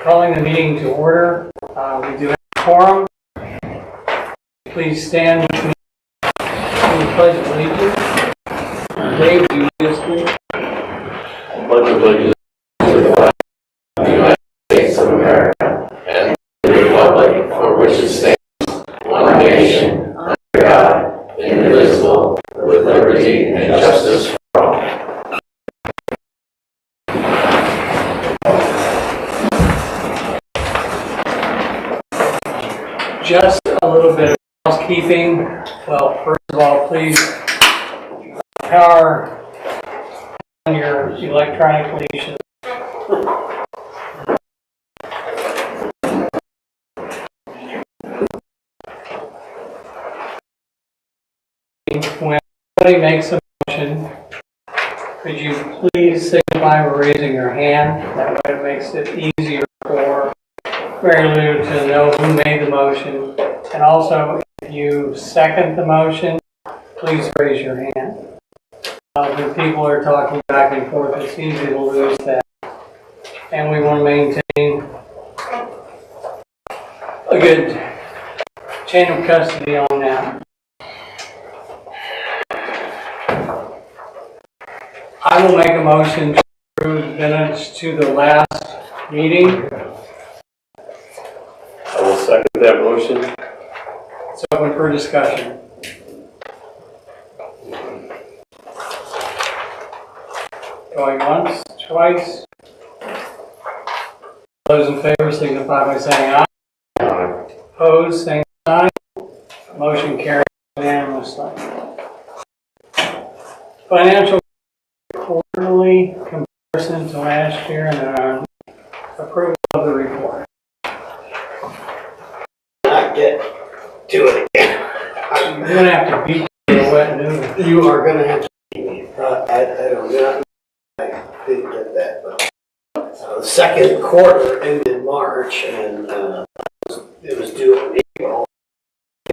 Calling the meeting to order. We do have a quorum. Please stand with me in the Pledge of Allegiance. Dave, do you lead us, please? Pledge allegiance to the flag of the United States of America and to the republic for which it stands, one nation, under God, indivisible, with liberty and justice for all. Just a little bit of housekeeping. Well, first of all, please power on your electronic leashes. When somebody makes a motion, could you please signify by raising your hand? That way it makes it easier for Mary Lou to know who made the motion. And also, if you second the motion, please raise your hand. When people are talking back and forth, it's easy to lose that. And we want to maintain a good chain of custody on that. I will make a motion to approve the minutes to the last meeting. I will second that motion. It's open for discussion. Going once, twice. Those in favor signify by saying aye. Aye. Opposed, same sign. Motion carries unanimously. Financial quarterly comparison to last year and approval of the report. Not get to it again. You're going to have to beat the wet noodle. You are going to have to beat me. I don't know. I didn't get that. But, the second quarter ended March, and it was due in April.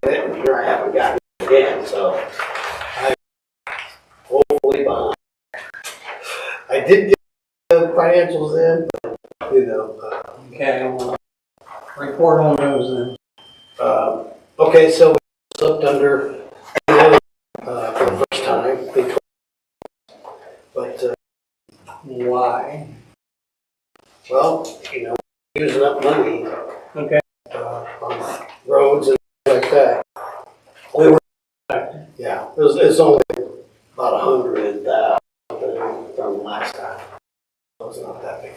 And here I haven't gotten it again, so I'm hopefully behind. I did get the financials in, but, Okay, we'll report on those then. okay, so we slipped under for the first time, but Why? well, using up money Okay. on roads and things like that. We were, yeah, it's only about 100,000 from last time, so it's not that big a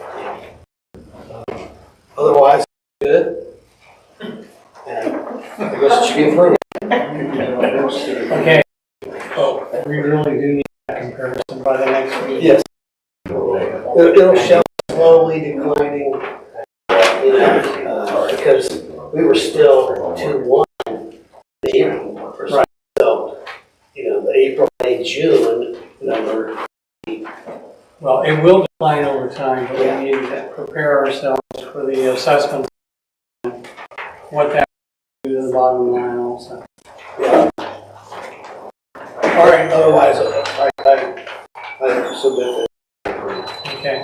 deal. Otherwise, good. And I guess it should be approved. Okay. Oh, we really do need that comparison by the next meeting. Yes. It'll show slowly declining, because we were still 2-1 in April. Right. So, the April, May, June number. Well, it will decline over time, but we need to prepare ourselves for the assessment. What that will do to the bottom line also. Yeah. All right. Otherwise, I submit it. Okay.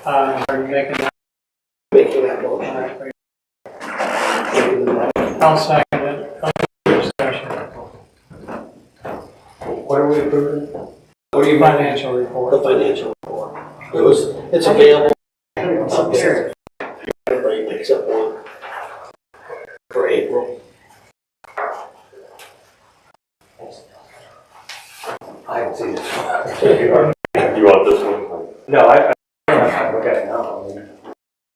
Are you making that? Making that All motion. right, great. I'll second it. Open discussion. What are we approving? What are your financial report? The financial report. It's available upstairs. Everybody picks up one for April. I haven't seen it. You want this one? No, I look at it now.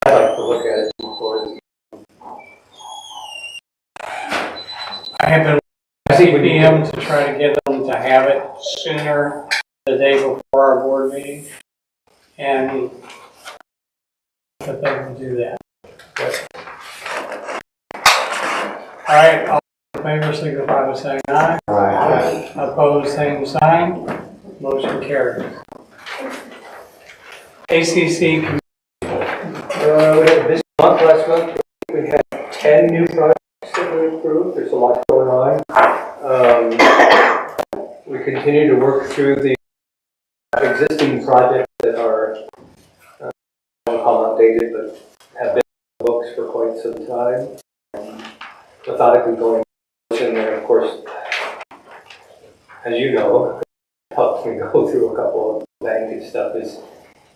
I like to look at it before. I have been asking PM to try to get them to have it sooner, the day before our board meeting, and that they can do that. All right, all in favor signify by saying aye. Aye. Opposed, same sign. Motion carries. ACC committee. We had a busy month last month. We had 10 new projects that we approved. There's a lot going on. We continue to work through the existing projects that are won't call them outdated, but have been in books for quite some time. Methodically going, and then of course, as you know, helps me go through a couple of bank and stuff is,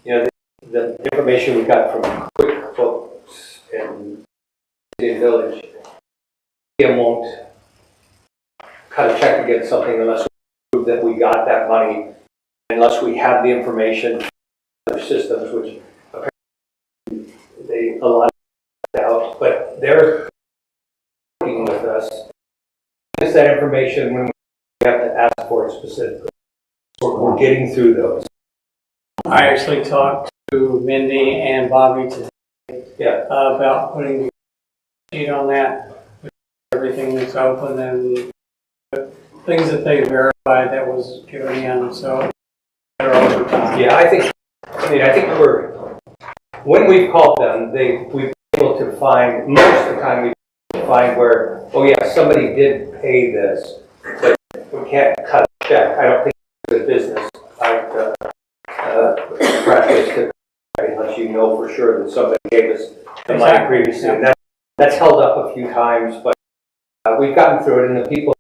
the information we got from QuickBooks and Indian Village, it won't cut a check against something unless we prove that we got that money, unless we have the information from other systems, which apparently they allot out, but they're working with us. It's that information when we have to ask for it specifically. We're getting through those. I actually talked to Mindy and Bobby today about putting a sheet on that, with everything that's open and things that they verified that was given in, so better over time. Yeah, I think when we've called them, we've been able to find, most of the time we've been able to find where, oh yeah, somebody did pay this, but we can't cut a check. I don't think it's good business. Practice to, unless you know for sure that somebody gave us the money previously. And that's held up a few times, but we've gotten through it, and the people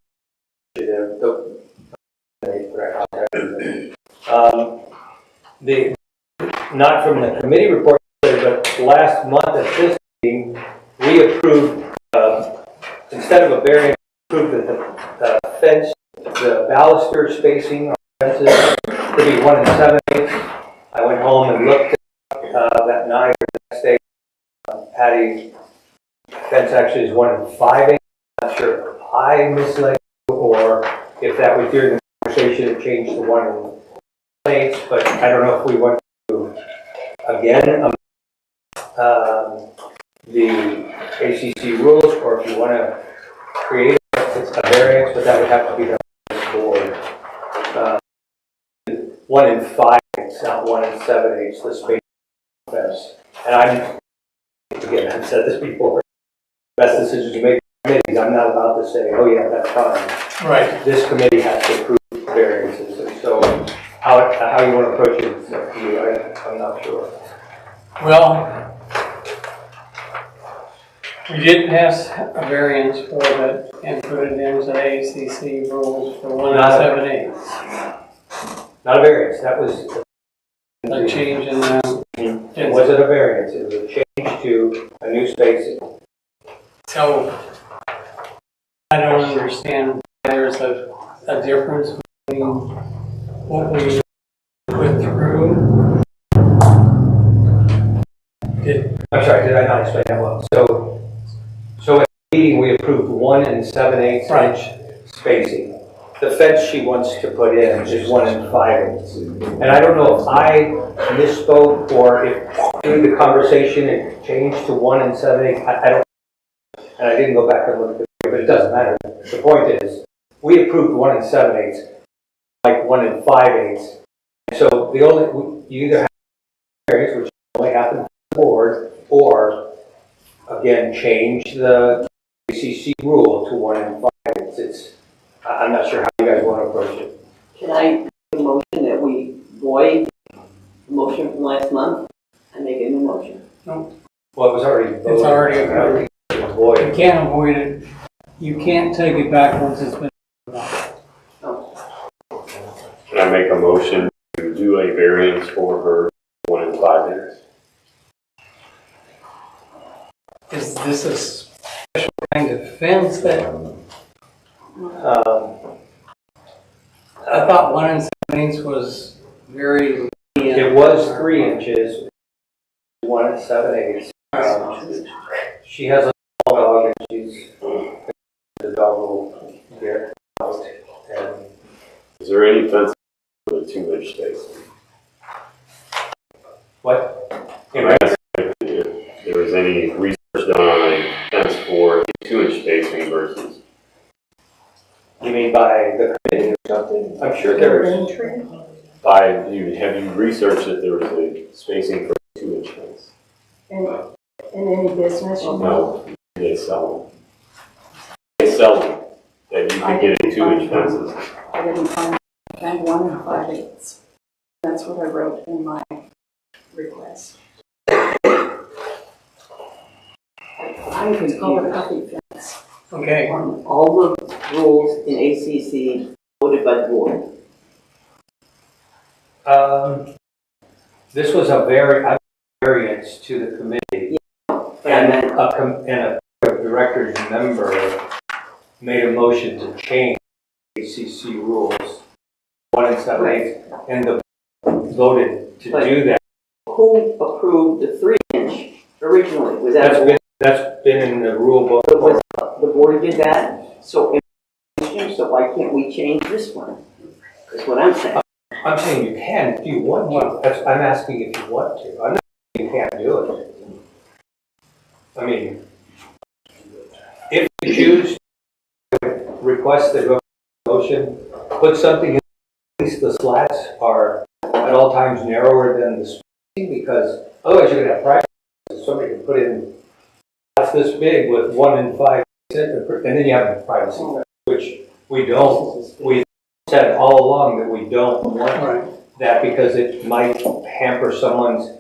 not from the committee report, but last month at this meeting, we approved, instead of a variance, approved that the fence, the baluster spacing on fences to be 1 7/8. I went home and looked that night or the next day. Patty's fence actually is 1 5/8. I'm not sure if I misled you or if that was during the conversation it changed to 1 8, but I don't know if we want to again the ACC rules, or if you want to create a variance, but that would have to be done by the board. 1 5/8, not 1 7/8, the space fence. And again, I've said this before, best decisions to make committees. I'm not about to say, oh yeah, that's fine. Right. This committee has to approve variances, and so how you want to approach it is up to you. I'm not sure. Well, we did pass a variance for it and put it into the ACC rules for 1 7/8. Not a variance, that was A change in the. it wasn't a variance, it was a change to a new spacing. So, I don't understand why there's a difference between what we put through. I'm sorry, did I not explain that well? So at the meeting, we approved 1 7/8 inch spacing. The fence she wants to put in is 1 5/8. And I don't know if I misspoke or if through the conversation it changed to 1 7/8. I don't, and I didn't go back and look at it, but it doesn't matter. The point is, we approved 1 7/8, like 1 5/8. So you either have variance, which only happens to the board, or again change the ACC rule to 1 5/8. I'm not sure how you guys want to approach it. Can I make a motion that we void the motion from last month and make a new motion? No, Well, it was already voted. it's already approved. You Void. can't avoid it. You can't take it back once it's been. Can I make a motion to do a variance for her 1 5/8? Is this a special kind of fence that, I thought 1 7/8 was very lenient. It was 3 inches, 1 7/8. She has a small dog, and the dog will get out. And Is there any fence with a 2 inch spacing? what? Can I ask if there was any research done on a fence for a 2 inch spacing versus? You mean by the committee or something? I'm sure there is. Have you researched if there was a spacing for a 2 inch fence? In any business, you know? No, they sell them. They sell them, that you can get in 2 inch fences. I didn't find 1 5/8. That's what I wrote in my request. I am It's called a confused. puppy fence. Okay, All the rules in ACC voted by the board. This was a variance to the committee. But I And meant, a board of directors member made a motion to change ACC rules 1 and 7/8, and the voted to do that. who approved the 3-inch originally? Was that That's been in the rule book. was the board did that? So why can't we change this one? That's what I'm saying. I'm saying you can if you want to. I'm asking if you want to. I'm not saying you can't do it. I mean, if you choose to request the motion, put something in, at least the slats are at all times narrower than the spacing, because otherwise you're gonna have privacy. Somebody can put in slats this big with 1 and 5 centimeters, and then you have privacy, which we don't. We said all along that we don't want right. that because it might hamper someone's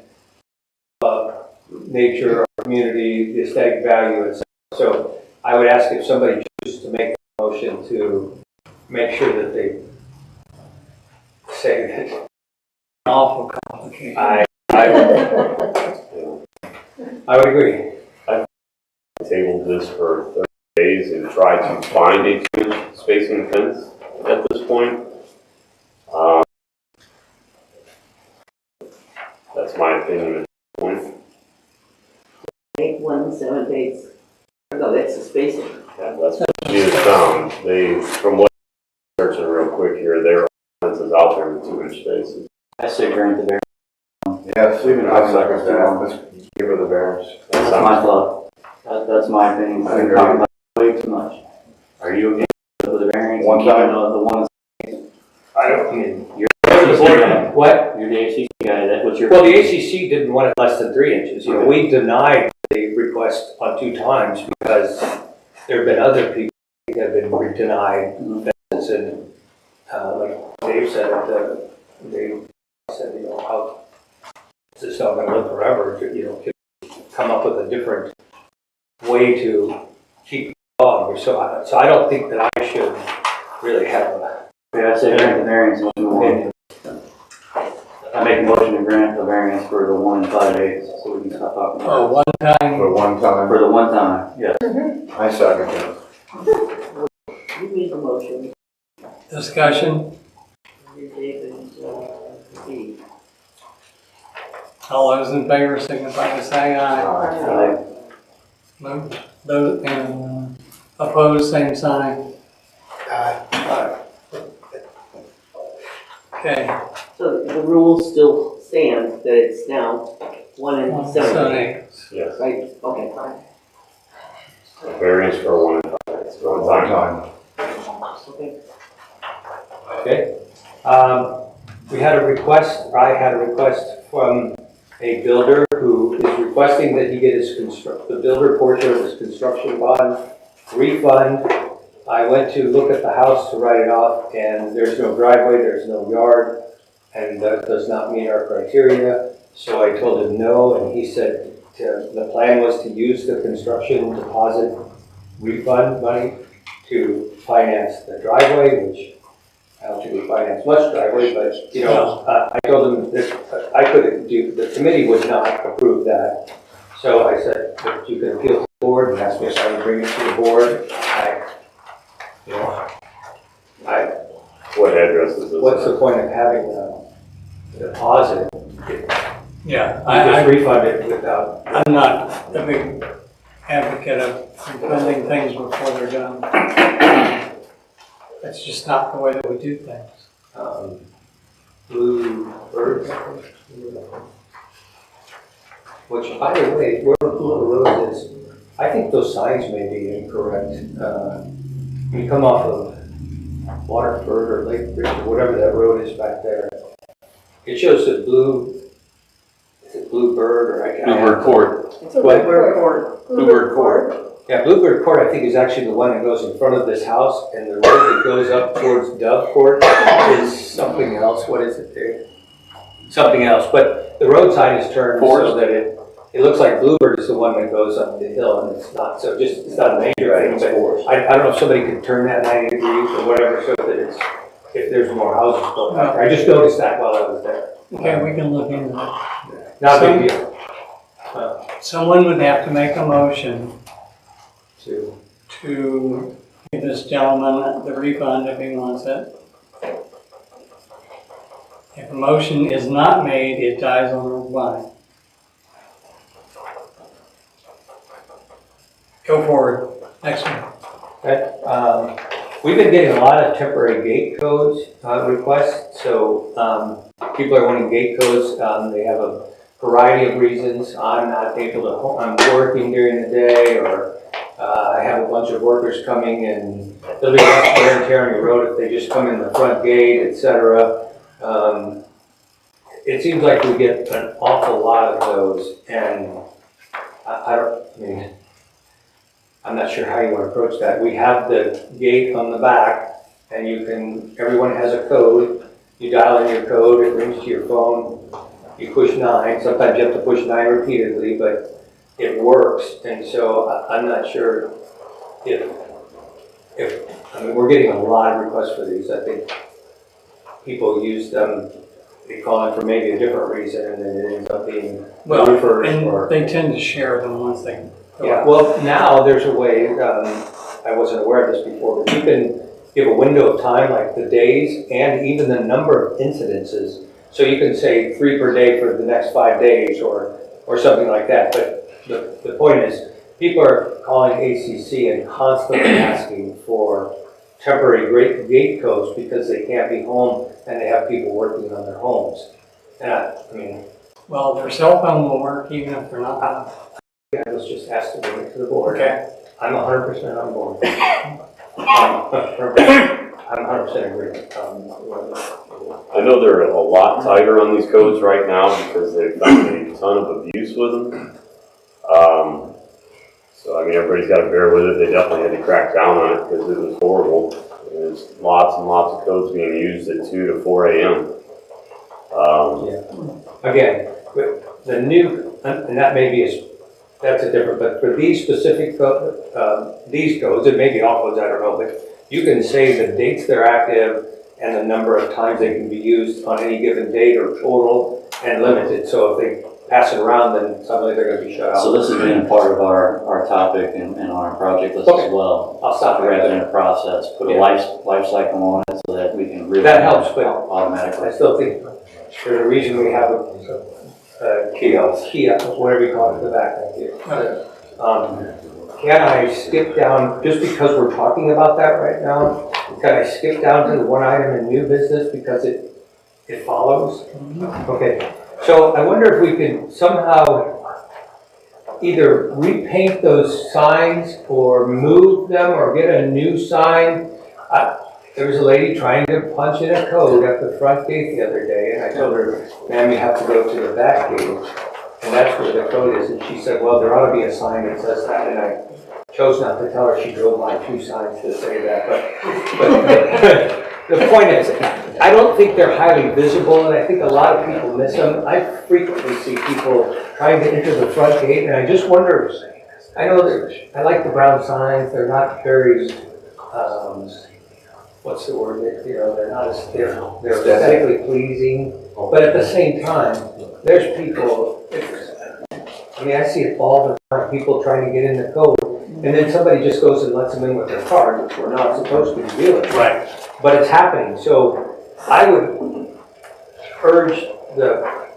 nature or community, the aesthetic value, etc. So I would ask if somebody chooses to make a motion to make sure that they say that Awful complicated. I would agree. Tabled this for 30 days and try to find a 2-inch spacing fence at this point. That's my opinion at this point. 1 7/8. No, that's the spacing. And that's what she has found. They, from what I'm searching real quick here, there are fences out there with 2-inch spaces. I say grant the variance. Yes, I second that. Let's give her the variance. That's my thought. That's my opinion. I agree. Talking about it way too much. Are you okay? With the variance. One keeping time. The one. I don't mean, You're the board, what? the ACC guy. What's your? Well, the ACC didn't want it less than 3 inches. You know, we denied the request on 2 times because there have been other people that have been denied fences, and like Dave said, they said, you know, how is this not going to live forever? You know, come up with a different way to keep dog. So I don't think that I should really have a Yeah, I say grant the variance. And move on. opinion. I make a motion to grant the variance for the 1 and 5/8, so we can stop talking about Oh, one time, For one it. time, For the one time, yes. I second that. You made the motion. discussion, David, Steve. all those in favor signify by saying aye. Aye. Those, and opposed, same sign. Okay, So the rules still stand that it's now 1 and 7/8, Yes. right? Okay, fine. A variance for 1 and 5. It's For one one time. time. Okay. Okay. We had a request, or I had a request from a builder who is requesting that he get his the builder portion of his construction bond refund. I went to look at the house to write it off, and there's no driveway, there's no yard, and that does not meet our criteria. So I told him no, and he said the plan was to use the construction deposit refund money to finance the driveway, which I don't think we finance much driveway, but, you know, I told him that I couldn't do, the committee would not approve that. So I said, if you can appeal to the board, and ask me if I would bring it to the board. What address is this? What's the point of having a deposit? yeah, I just refund it without, I'm not a big advocate of funding things before they're done. That's just not the way that we do things. Blue Bird. Which, by the way, where Blue Road is, I think those signs may be incorrect. When you come off of Waterford or Lake Bridge, or whatever that road is back there, it shows the blue, is it Blue Bird or I can't. Bluebird Court. It's a Bluebird Court. Bluebird Court. Yeah, Bluebird Court, I think, is actually the one that goes in front of this house, and the road that goes up towards Dove Court is something else. What is it there? Something else, but the road sign is turned so that it looks like Bluebird is the one that goes up the hill, and it's not, so just, it's not a major thing, but I don't know if somebody could turn that 90 degrees or whatever, so that it's, if there's more houses built out there. I just noticed that while I was there. Okay, we can look into that. Not a big deal. Someone would have to make a motion To, to give this gentleman the refund if he wants it. If a motion is not made, it dies on the vine. Go forward. Next one. okay, we've been getting a lot of temporary gate codes, requests, so, people are wanting gate codes, they have a variety of reasons. I'm not able to, I'm working during the day, or, I have a bunch of workers coming, and there'll be less wear and tear on your road if they just come in the front gate, etc. It seems like we get an awful lot of those, and I mean, I'm not sure how you want to approach that. We have the gate on the back, and you can, everyone has a code. You dial in your code, it rings to your phone, you push 9. Sometimes you have to push 9 repeatedly, but it works. And so I'm not sure if, I mean, we're getting a lot of requests for these. I think people use them, they call them for maybe a different reason, and then it ends up being Well, reversed, and or. they tend to share them once they go Yeah, out. well, now there's a way, I wasn't aware of this before, but you can give a window of time, like the days and even the number of incidences. So you can say 3 per day for the next 5 days, or something like that. But the point is, people are calling ACC and constantly asking for temporary gate codes because they can't be home and they have people working on their homes. And I mean, Well, their cell phone will work even if they're not. I was just asked to bring it to the board. Okay. I'm 100% on board. I'm 100% agree. I know they're a lot tighter on these codes right now because they've found a ton of abuse with them. So, I mean, everybody's got to bear with it. They definitely had to crack down on it because it was horrible. There's lots and lots of codes being used at 2 to 4 a.m. Again, with the new, and that may be, that's a different, but for these specific, these codes, it may be all codes, I don't know, but you can say the dates they're active and the number of times they can be used on any given date or total and limited. So if they pass it around, then suddenly they're going to be shut out. So this has been part of our topic and on our project list Okay. as well. I'll stop The right there. revenue process, put a Yeah. life cycle on it so that we can really. That helps, but automatically. I still think there's a reason we have a kiosk, whatever you call it, at the back, thank you. Can I skip down, just because we're talking about that right now, can I skip down to the one item in new business because it follows? Okay, so I wonder if we could somehow either repaint those signs or move them or get a new sign. There was a lady trying to punch in a code at the front gate the other day, and I told her, ma'am, you have to go to the back gate, and that's where the code is. And she said, well, there ought to be a sign that says that, and I chose not to tell her she drove by 2 signs to say that. But the point is, I don't think they're highly visible, and I think a lot of people miss them. I frequently see people trying to enter the front gate, and I just wonder, I know that I like the brown signs, they're not very, what's the word, they're not as, they're aesthetically pleasing, but at the same time, there's people, I mean, I see it all the time, people trying to get in the code, and then somebody just goes and lets them in with their card, which we're not supposed to be doing. Right. But it's happening, so I would urge the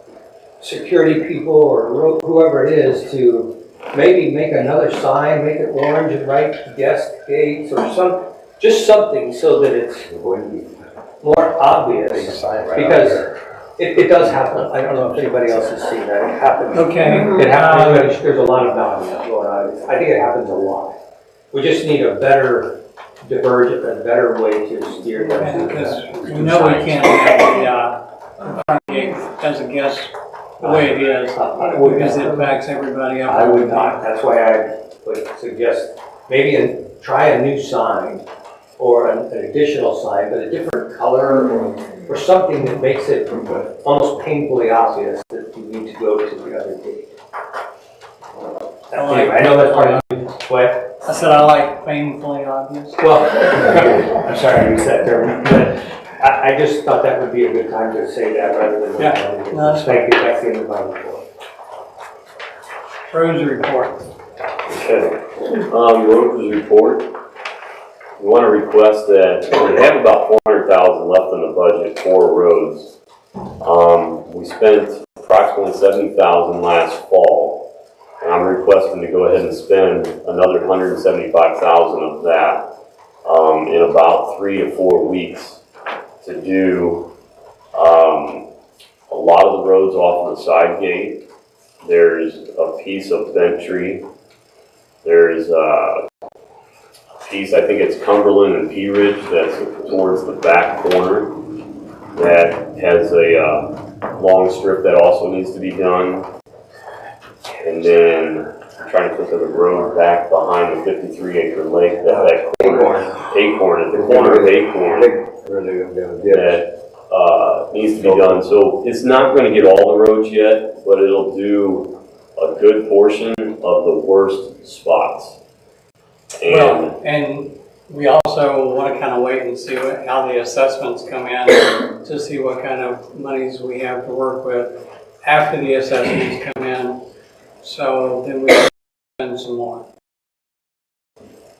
security people or whoever it is to maybe make another sign, make it orange and write guest gates or just something so that it's more obvious. Because it does happen. I don't know if anybody else has seen that. It happens. Okay. It happens. There's a lot of nodding going on. I think it happens a lot. We just need a better divergent, a better way to steer them. Because we know we can't have the front gate as a guest the way it is, because it backs everybody up. I would not. That's why I would suggest maybe try a new sign or an additional sign, but a different color or something that makes it almost painfully obvious that you need to go to the other gate. Anyway, I know that's part of the what? I said I like painfully obvious. Well, I'm sorry I used that term, but I just thought that would be a good time to say that rather than. Yeah, no, that's Thank you, that's the end of my report. Roads report. Okay, road report. We want to request that, we have about 400,000 left in the budget for roads. We spent approximately 70,000 last fall, and I'm requesting to go ahead and spend another 175,000 of that in about 3 to 4 weeks to do a lot of the roads off of the side gate. There's a piece of Bent Tree. There's a piece, I think it's Cumberland and Pea Ridge, that's towards the back corner, that has a long strip that also needs to be done. And then I'm trying to think of the road back behind the 53-acre lake, that Acorn, at the corner of Acorn, that needs to be done. So it's not going to get all the roads yet, but it'll do a good portion of the worst spots. And Well, and we also want to kind of wait and see how the assessments come in to see what kind of monies we have to work with after the assessments come in. So then we can spend some more.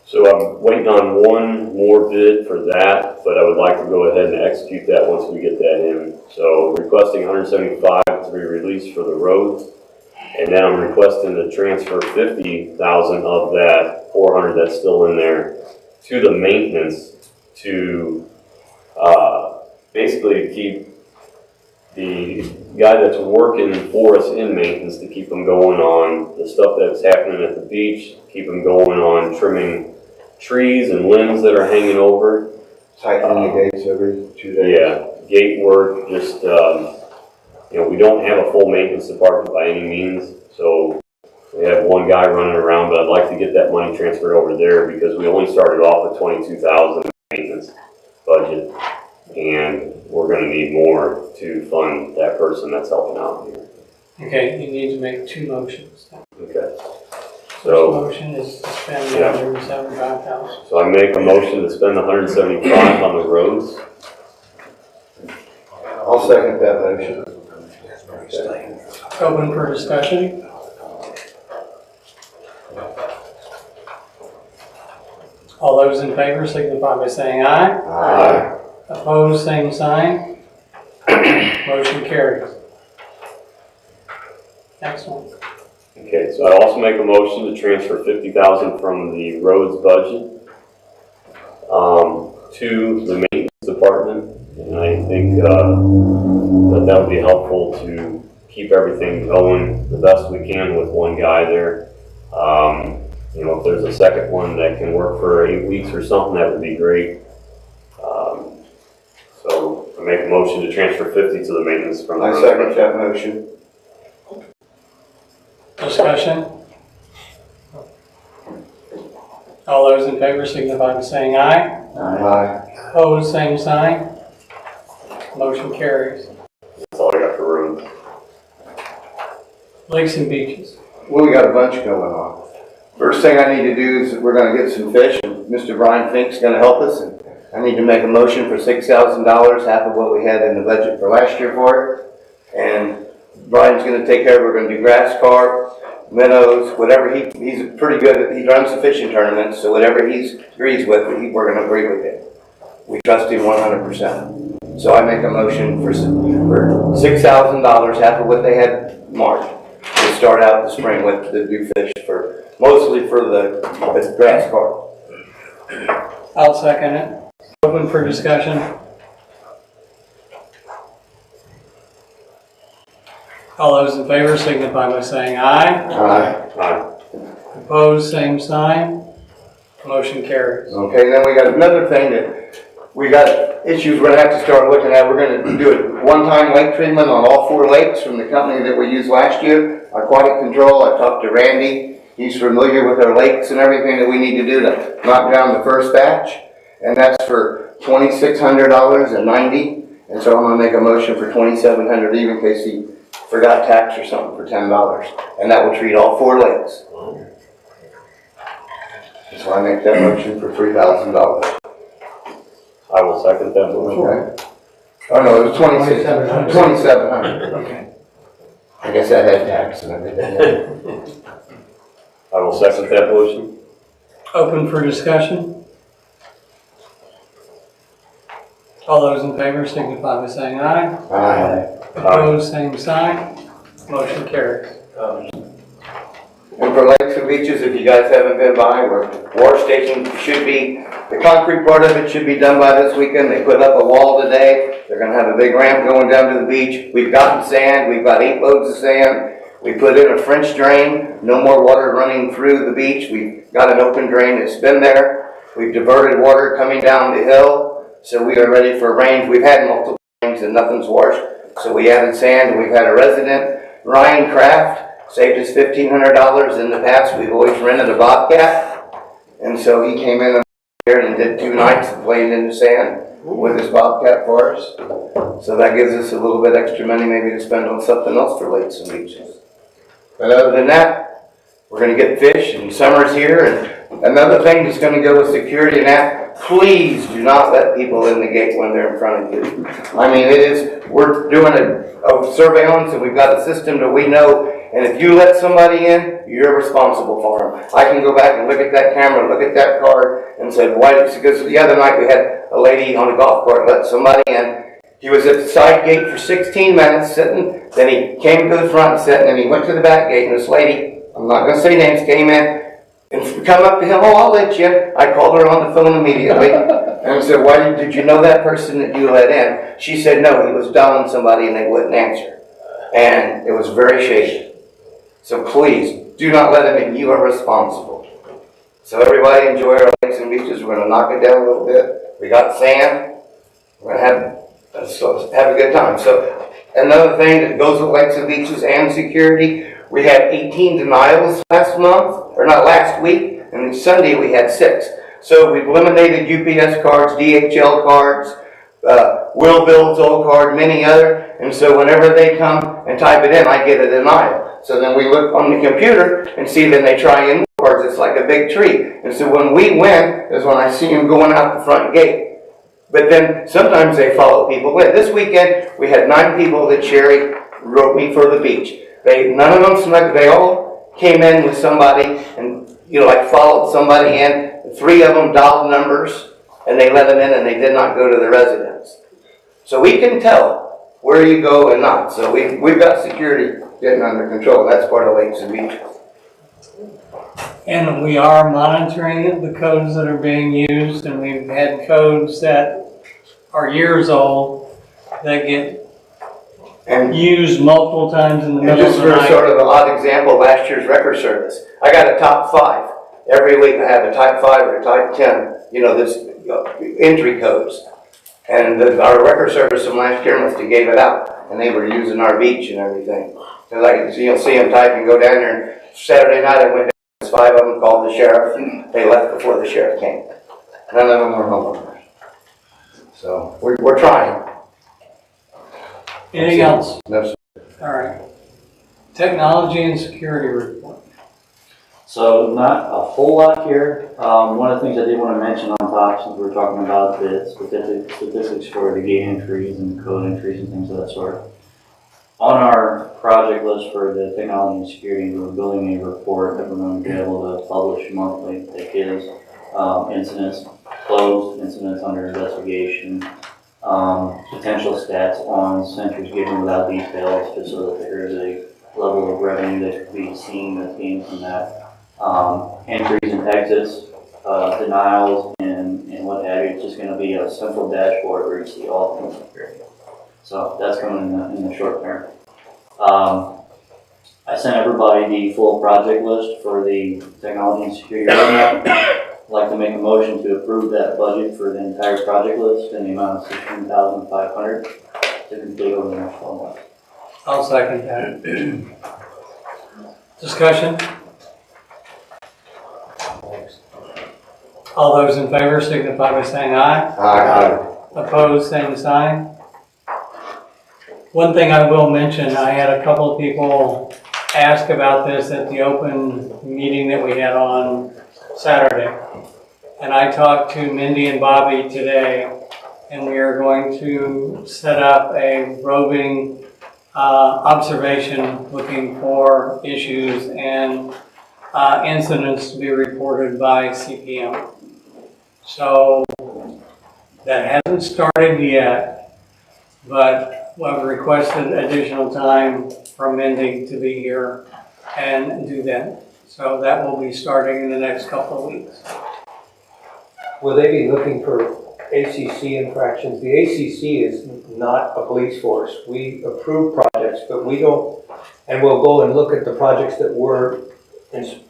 so I'm waiting on one more bid for that, but I would like to go ahead and execute that once we get that in. So requesting 175 to be released for the roads, and then I'm requesting to transfer 50,000 of that 400 that's still in there to the maintenance to basically to keep the guy that's working for us in maintenance, to keep him going on the stuff that's happening at the beach, keep him going on trimming trees and limbs that are hanging over. Tightening the gates every 2 days. Yeah, gate work, just, we don't have a full maintenance department by any means, so we have one guy running around, but I'd like to get that money transferred over there because we only started off with 22,000 maintenance budget, and we're gonna need more to fund that person that's helping out here. Okay, you need to make two motions. Okay. First So, motion is to spend Yeah. 175,000. so I make a motion to spend 175 on the roads. I'll second that motion. Open for discussion. All those in favor signify by saying aye. Aye. Opposed, same sign. Motion carries. Next one. Okay, so I also make a motion to transfer 50,000 from the roads budget to the maintenance department, and I think that would be helpful to keep everything going the best we can with one guy there. If there's a second one that can work for 8 weeks or something, that would be great. So I make a motion to transfer 50 to the maintenance from the I roads second budget. that motion. Discussion. All those in favor signify by saying aye. Aye. Opposed, same sign. Motion carries. That's all I got for roads. Lakes and beaches. Well, we got a bunch going on. First thing I need to do is we're gonna get some fish, and Mr. Brian Fink's gonna help us, and I need to make a motion for $6,000, half of what we had in the budget for last year for it. And Brian's gonna take care of, we're gonna do grass carp, minnows, whatever he's pretty good at, he runs the fishing tournaments, so whatever he agrees with, we're gonna agree with him. We trust him 100%. So I make a motion for $6,000, half of what they had marked, to start out the spring with the new fish mostly for the grass carp. I'll second it. Open for discussion. All those in favor signify by saying aye. Aye. Opposed, same sign. Motion carries. Okay, then we got another thing that we got issues we're gonna have to start looking at. We're gonna do a one-time lake treatment on all 4 lakes from the company that we used last year, Aquatic Control. I talked to Randy. He's familiar with our lakes and everything that we need to do to knock down the first batch. And that's for $2,600.90. And so I'm gonna make a motion for $2,700 even in case he forgot tax or something for $10. And that will treat all 4 lakes. So I make that motion for $3,000. I will second that motion. Okay. Oh, no, it was 2,700. 2,700. Okay. I guess that had tax and everything. I will second that motion. Open for discussion? All those in favor signify by saying aye. Aye. Opposed, same sign. Motion carries. And for lakes and beaches, if you guys haven't been by, where water station should be, the concrete part of it should be done by this weekend. They put up a wall today. They're gonna have a big ramp going down to the beach. We've gotten sand. We've got 8 loads of sand. We put in a French drain. No more water running through the beach. We've got an open drain that's been there. We've diverted water coming down the hill. So we are ready for rains. We've had multiple rains and nothing's washed. So we added sand, and we've had a resident, Ryan Kraft, saved us $1,500 in the past. We've always rented a Bobcat. And so he came in here and did 2 nights of playing in the sand with his Bobcat for us. So that gives us a little bit extra money maybe to spend on something else for lakes and beaches. But other than that, we're gonna get fish and summer's here. And another thing that's gonna go with security and that, please do not let people in the gate when they're in front of you. I mean, we're doing a surveillance and we've got a system that we know, and if you let somebody in, you're responsible for them. I can go back and look at that camera, look at that card, and say, why? Because the other night we had a lady on a golf cart let somebody in. He was at the side gate for 16 minutes sitting, then he came to the front sitting, and he went to the back gate, and this lady, I'm not gonna say names, came in, and come up to him, oh, I'll let you. I called her on the phone immediately, and I said, why did you know that person that you let in? She said, no, he was dialing somebody and they wouldn't answer. And it was very shady. So please, do not let him in, you are responsible. So everybody enjoy our lakes and beaches. We're gonna knock it down a little bit. We got sand. We're gonna have a good time. So another thing that goes with lakes and beaches and security, we had 18 denials last month, or not last week, and Sunday we had 6. So we've eliminated UPS cards, DHL cards, Will Bill's old card, many other, and so whenever they come and type it in, I get a denial. So then we look on the computer and see then they try in cards, it's like a big tree. And so when we win is when I see them going out the front gate. But then sometimes they follow people in. This weekend we had 9 people that Sherry wrote me for the beach. None of them snuck, they all came in with somebody and, like followed somebody in. 3 of them dialed numbers and they let them in and they did not go to the residence. So we can tell where you go and not. So we've got security getting under control. That's part of lakes and beaches. And we are monitoring the codes that are being used, and we've had codes that are years old that get And used multiple times in the And middle of just the for night. sort of an odd example, last year's record service, I got a top 5. Every week I have a type 5 or a type 10, this entry codes. And our record service from last year must have gave it out, and they were using our beach and everything. So you'll see them type and go down there, and Saturday night I went down, 5 of them called the sheriff, and they left before the sheriff came. None of them were homeowners. So we're trying. Anything else? No, sir. All right. Technology and security report. So not a whole lot here. One of the things I did want to mention on top, since we're talking about the statistics for the gate entries and code entries and things of that sort. On our project list for the technology and security, we're building a report that we're going to be able to publish monthly that gives incidents, closed incidents under investigation, potential stats on sentries given without details, just so that there is a level of revenue that could be seen that's gained from that. Entries and exits, denials, and what have you. It's just going to be a central dashboard where you see all things security. So that's coming in the short term. I sent everybody the full project list for the technology and security roadmap. I'd like to make a motion to approve that budget for the entire project list in the amount of $16,500 to complete over the next 12 months. I'll second that. Discussion? All those in favor signify by saying aye. Aye. Opposed, same sign. One thing I will mention, I had a couple of people ask about this at the open meeting that we had on Saturday. And I talked to Mindy and Bobby today, and we are going to set up a roving observation looking for issues and incidents to be reported by CPM. So that hasn't started yet, but I've requested additional time from Mindy to be here and do that. So that will be starting in the next couple of weeks. Will they be looking for ACC infractions? The ACC is not a police force. We approve projects, but we don't, and we'll go and look at the projects that we're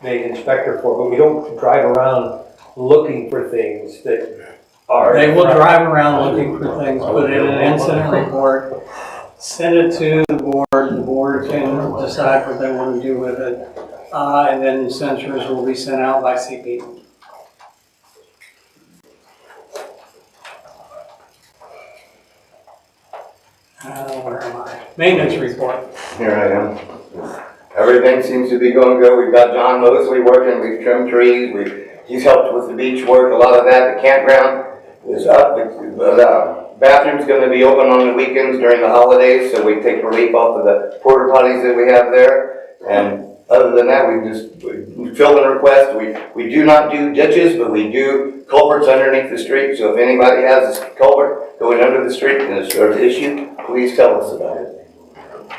made inspector for, but we don't drive around looking for things that are. They will drive around looking for things, put in an incident report, send it to the board can decide what they want to do with it, and then the censures will be sent out by CP. Where am I? Maintenance report. Here I am. Everything seems to be going good. We've got John Mosley working, we've trimmed trees, he's helped with the beach work, a lot of that. The campground is up. The bathroom's gonna be open on the weekends during the holidays, so we take relief off of the porta potties that we have there. And other than that, we fill in requests. We do not do ditches, but we do culverts underneath the street. So if anybody has a culvert going under the street and there's an issue, please tell us about it.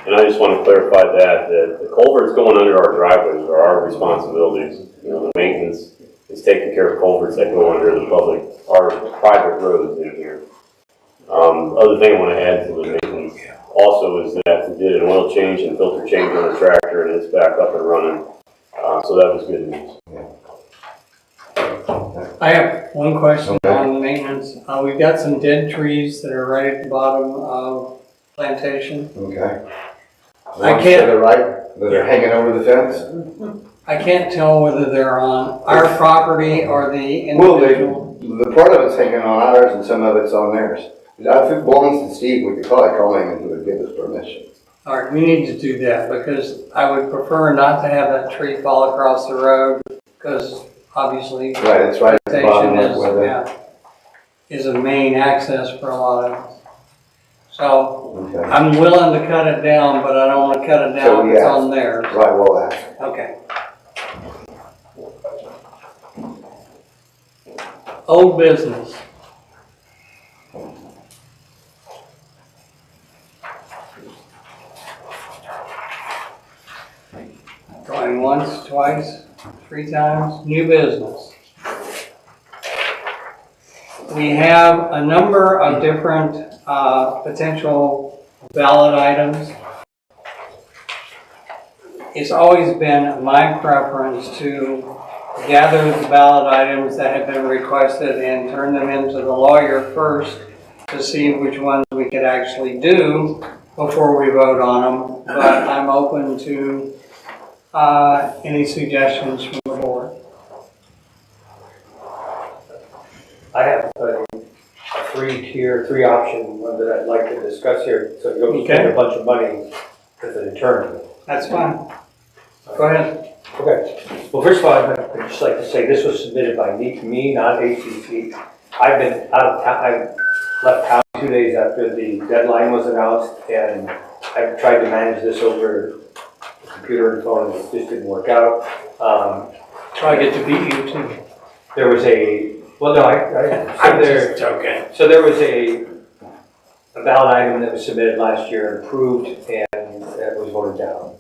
And I just want to clarify that the culverts going under our driveways are our responsibilities. You know, the maintenance is taking care of culverts that go under the public, our private roads in here. Other thing I want to add to the maintenance also is that we did an oil change and filter change on the tractor, and it's back up and running. So that was good news. I have one question on the maintenance. We've got some dead trees that are right at the bottom of plantation. Okay. I Ones can't- to the right, that are hanging over the fence? I can't tell whether they're on our property or the Well, individual. the part of it's hanging on ours and some of it's on theirs. If it belongs to Steve, we could probably call him and he would give us permission. All right, we need to do that because I would prefer not to have that tree fall across the road because obviously Right, it's right at the bottom plantation of is, where the, yeah, is a main access for a lot of us. So okay. I'm willing to cut it down, but I don't want to cut it So, down if it's yeah. on theirs. Right, well, that's, Okay. Old business. Going once, twice, 3 times, new business. We have a number of different potential ballot items. It's always been my preference to gather the ballot items that have been requested and turn them into the lawyer first to see which ones we could actually do before we vote on them. But I'm open to any suggestions from the board. I have a three option one that I'd like to discuss here, so you don't spend a bunch of money as an attorney. That's fine. Go ahead. Okay. Well, first of all, I'd just like to say this was submitted by me, not ACC. I've been out of town. I left town 2 days after the deadline was announced, and I've tried to manage this over the computer and phone, and it just didn't work out. Try to get to beat you too. There was I'm just joking. So there was a ballot item that was submitted last year and approved, and it was voted down.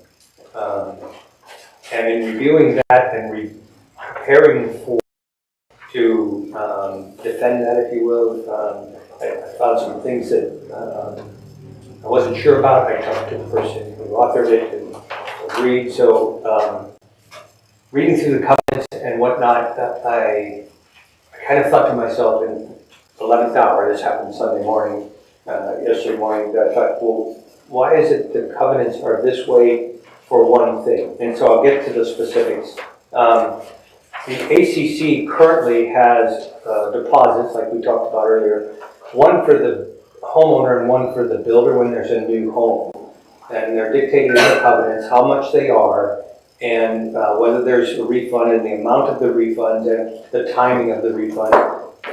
And in reviewing that and preparing to defend that, if you will, I found some things that I wasn't sure about. I talked to the person who authored it and agreed. So reading through the comments and whatnot, I kind of thought to myself in 11th hour, this happened Sunday morning, yesterday morning, that I thought, well, why is it the covenants are this way for one thing? And so I'll get to the specifics. The ACC currently has deposits, like we talked about earlier, one for the homeowner and one for the builder when there's a new home. And they're dictated in the covenants how much they are and whether there's a refund and the amount of the refunds and the timing of the refund,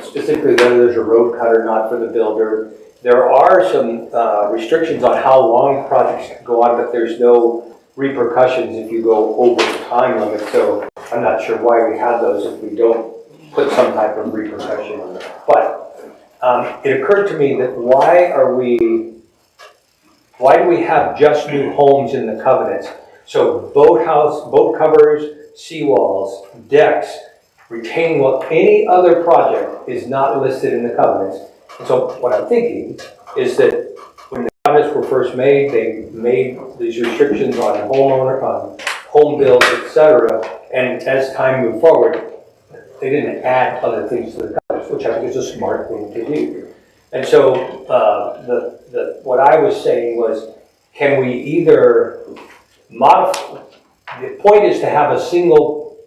specifically whether there's a road cut or not for the builder. There are some restrictions on how long projects can go on, but there's no repercussions if you go over the time limit. So I'm not sure why we have those if we don't put some type of repercussion on it. But it occurred to me that why do we have just new homes in the covenants? So boathouse, boat covers, seawalls, decks, retaining wall, any other project is not listed in the covenants. And so what I'm thinking is that when the covenants were first made, they made these restrictions on homeowner, on home builds, etc. And as time moved forward, they didn't add other things to the covenants, which I think is a smart thing to do. And so what I was saying was, can we either modify, the point is to have a single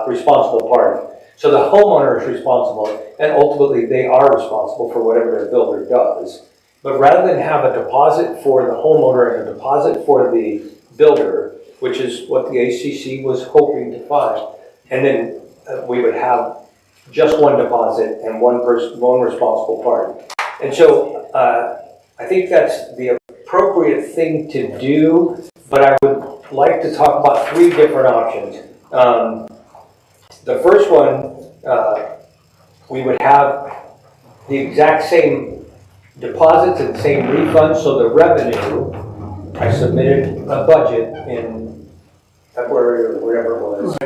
responsible party. So the homeowner is responsible, and ultimately they are responsible for whatever their builder does. But rather than have a deposit for the homeowner and a deposit for the builder, which is what the ACC was hoping to find, and then we would have just one deposit and one responsible party. And so I think that's the appropriate thing to do, but I would like to talk about three different options. The first one, we would have the exact same deposits and same refunds, so the revenue, I submitted a budget in February or whatever it was.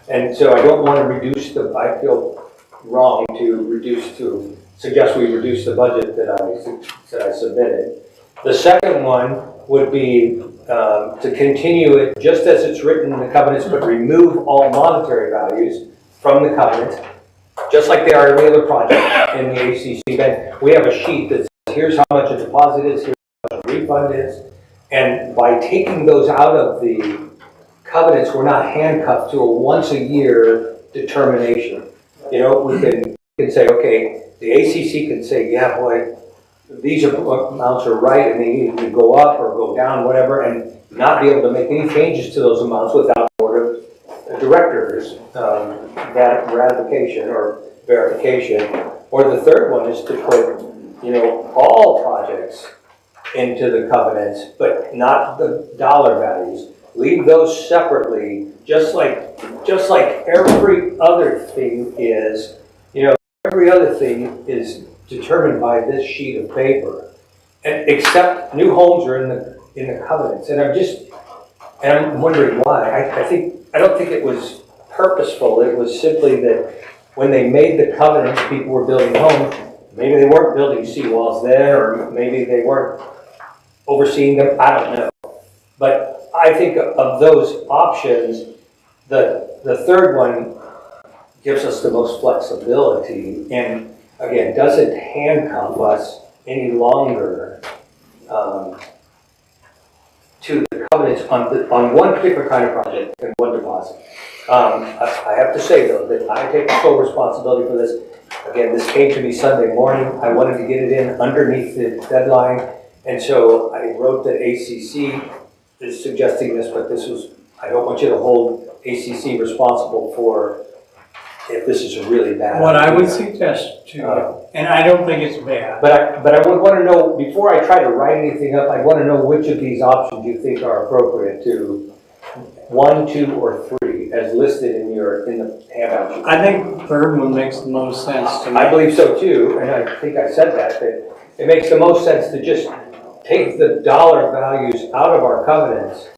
And so I don't want to reduce I feel wrong to suggest we reduce the budget that I submitted. The second one would be to continue it just as it's written in the covenants, but remove all monetary values from the covenants, just like they are in the other project in the ACC. Then we have a sheet that says, here's how much a deposit is, here's how much a refund is. And by taking those out of the covenants, we're not handcuffed to a once a year determination. You know, we can say, okay, the ACC can say, yeah, boy, these amounts are right and they need to go up or go down, whatever, and not be able to make any changes to those amounts without board of directors, that ratification or verification. Or the third one is to put, you know, all projects into the covenants, but not the dollar values. Leave those separately, just like every other thing is, you know, every other thing is determined by this sheet of paper, and except new homes are in the covenants. And I'm wondering why. I don't think it was purposeful. It was simply that when they made the covenants, people were building homes. Maybe they weren't building seawalls then, or maybe they weren't overseeing them. I don't know. But I think of those options, the third one gives us the most flexibility, and again, doesn't handcuff us any longer to the covenants on one particular kind of project and one deposit. I have to say, though, that I take full responsibility for this. Again, this came to me Sunday morning. I wanted to get it in underneath the deadline, and so I wrote that ACC is suggesting this, but I don't want you to hold ACC responsible for if this is a really bad What idea. I would suggest to you, and I don't think it's bad. But I would want to know, before I try to write anything up, I want to know which of these options you think are appropriate to 1, 2, or 3 as listed in the handout. I think the third one makes the most sense to me. I believe so too, and I think I said that it makes the most sense to just take the dollar values out of our covenants,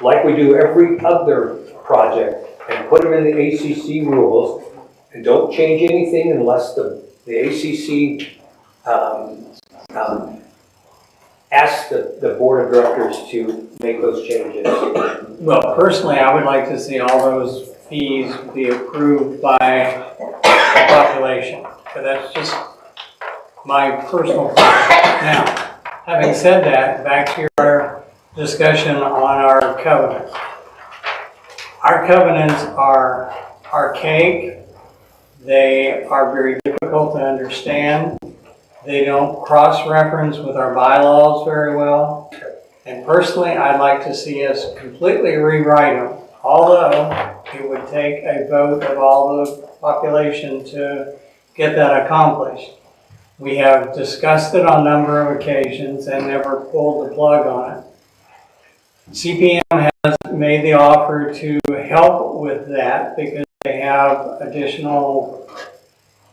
like we do every other project, and put them in the ACC rules, and don't change anything unless the ACC asks the board of directors to make those changes. Well, personally, I would like to see all those fees be approved by the population, but that's just my personal preference. Now, having said that, back to your discussion on our covenants. Our covenants are archaic. They are very difficult to understand. They don't cross-reference with our bylaws very well. And personally, I'd like to see us completely rewrite them, although it would take a vote of all the population to get that accomplished. We have discussed it on a number of occasions and never pulled the plug on it. CPM has made the offer to help with that because they have additional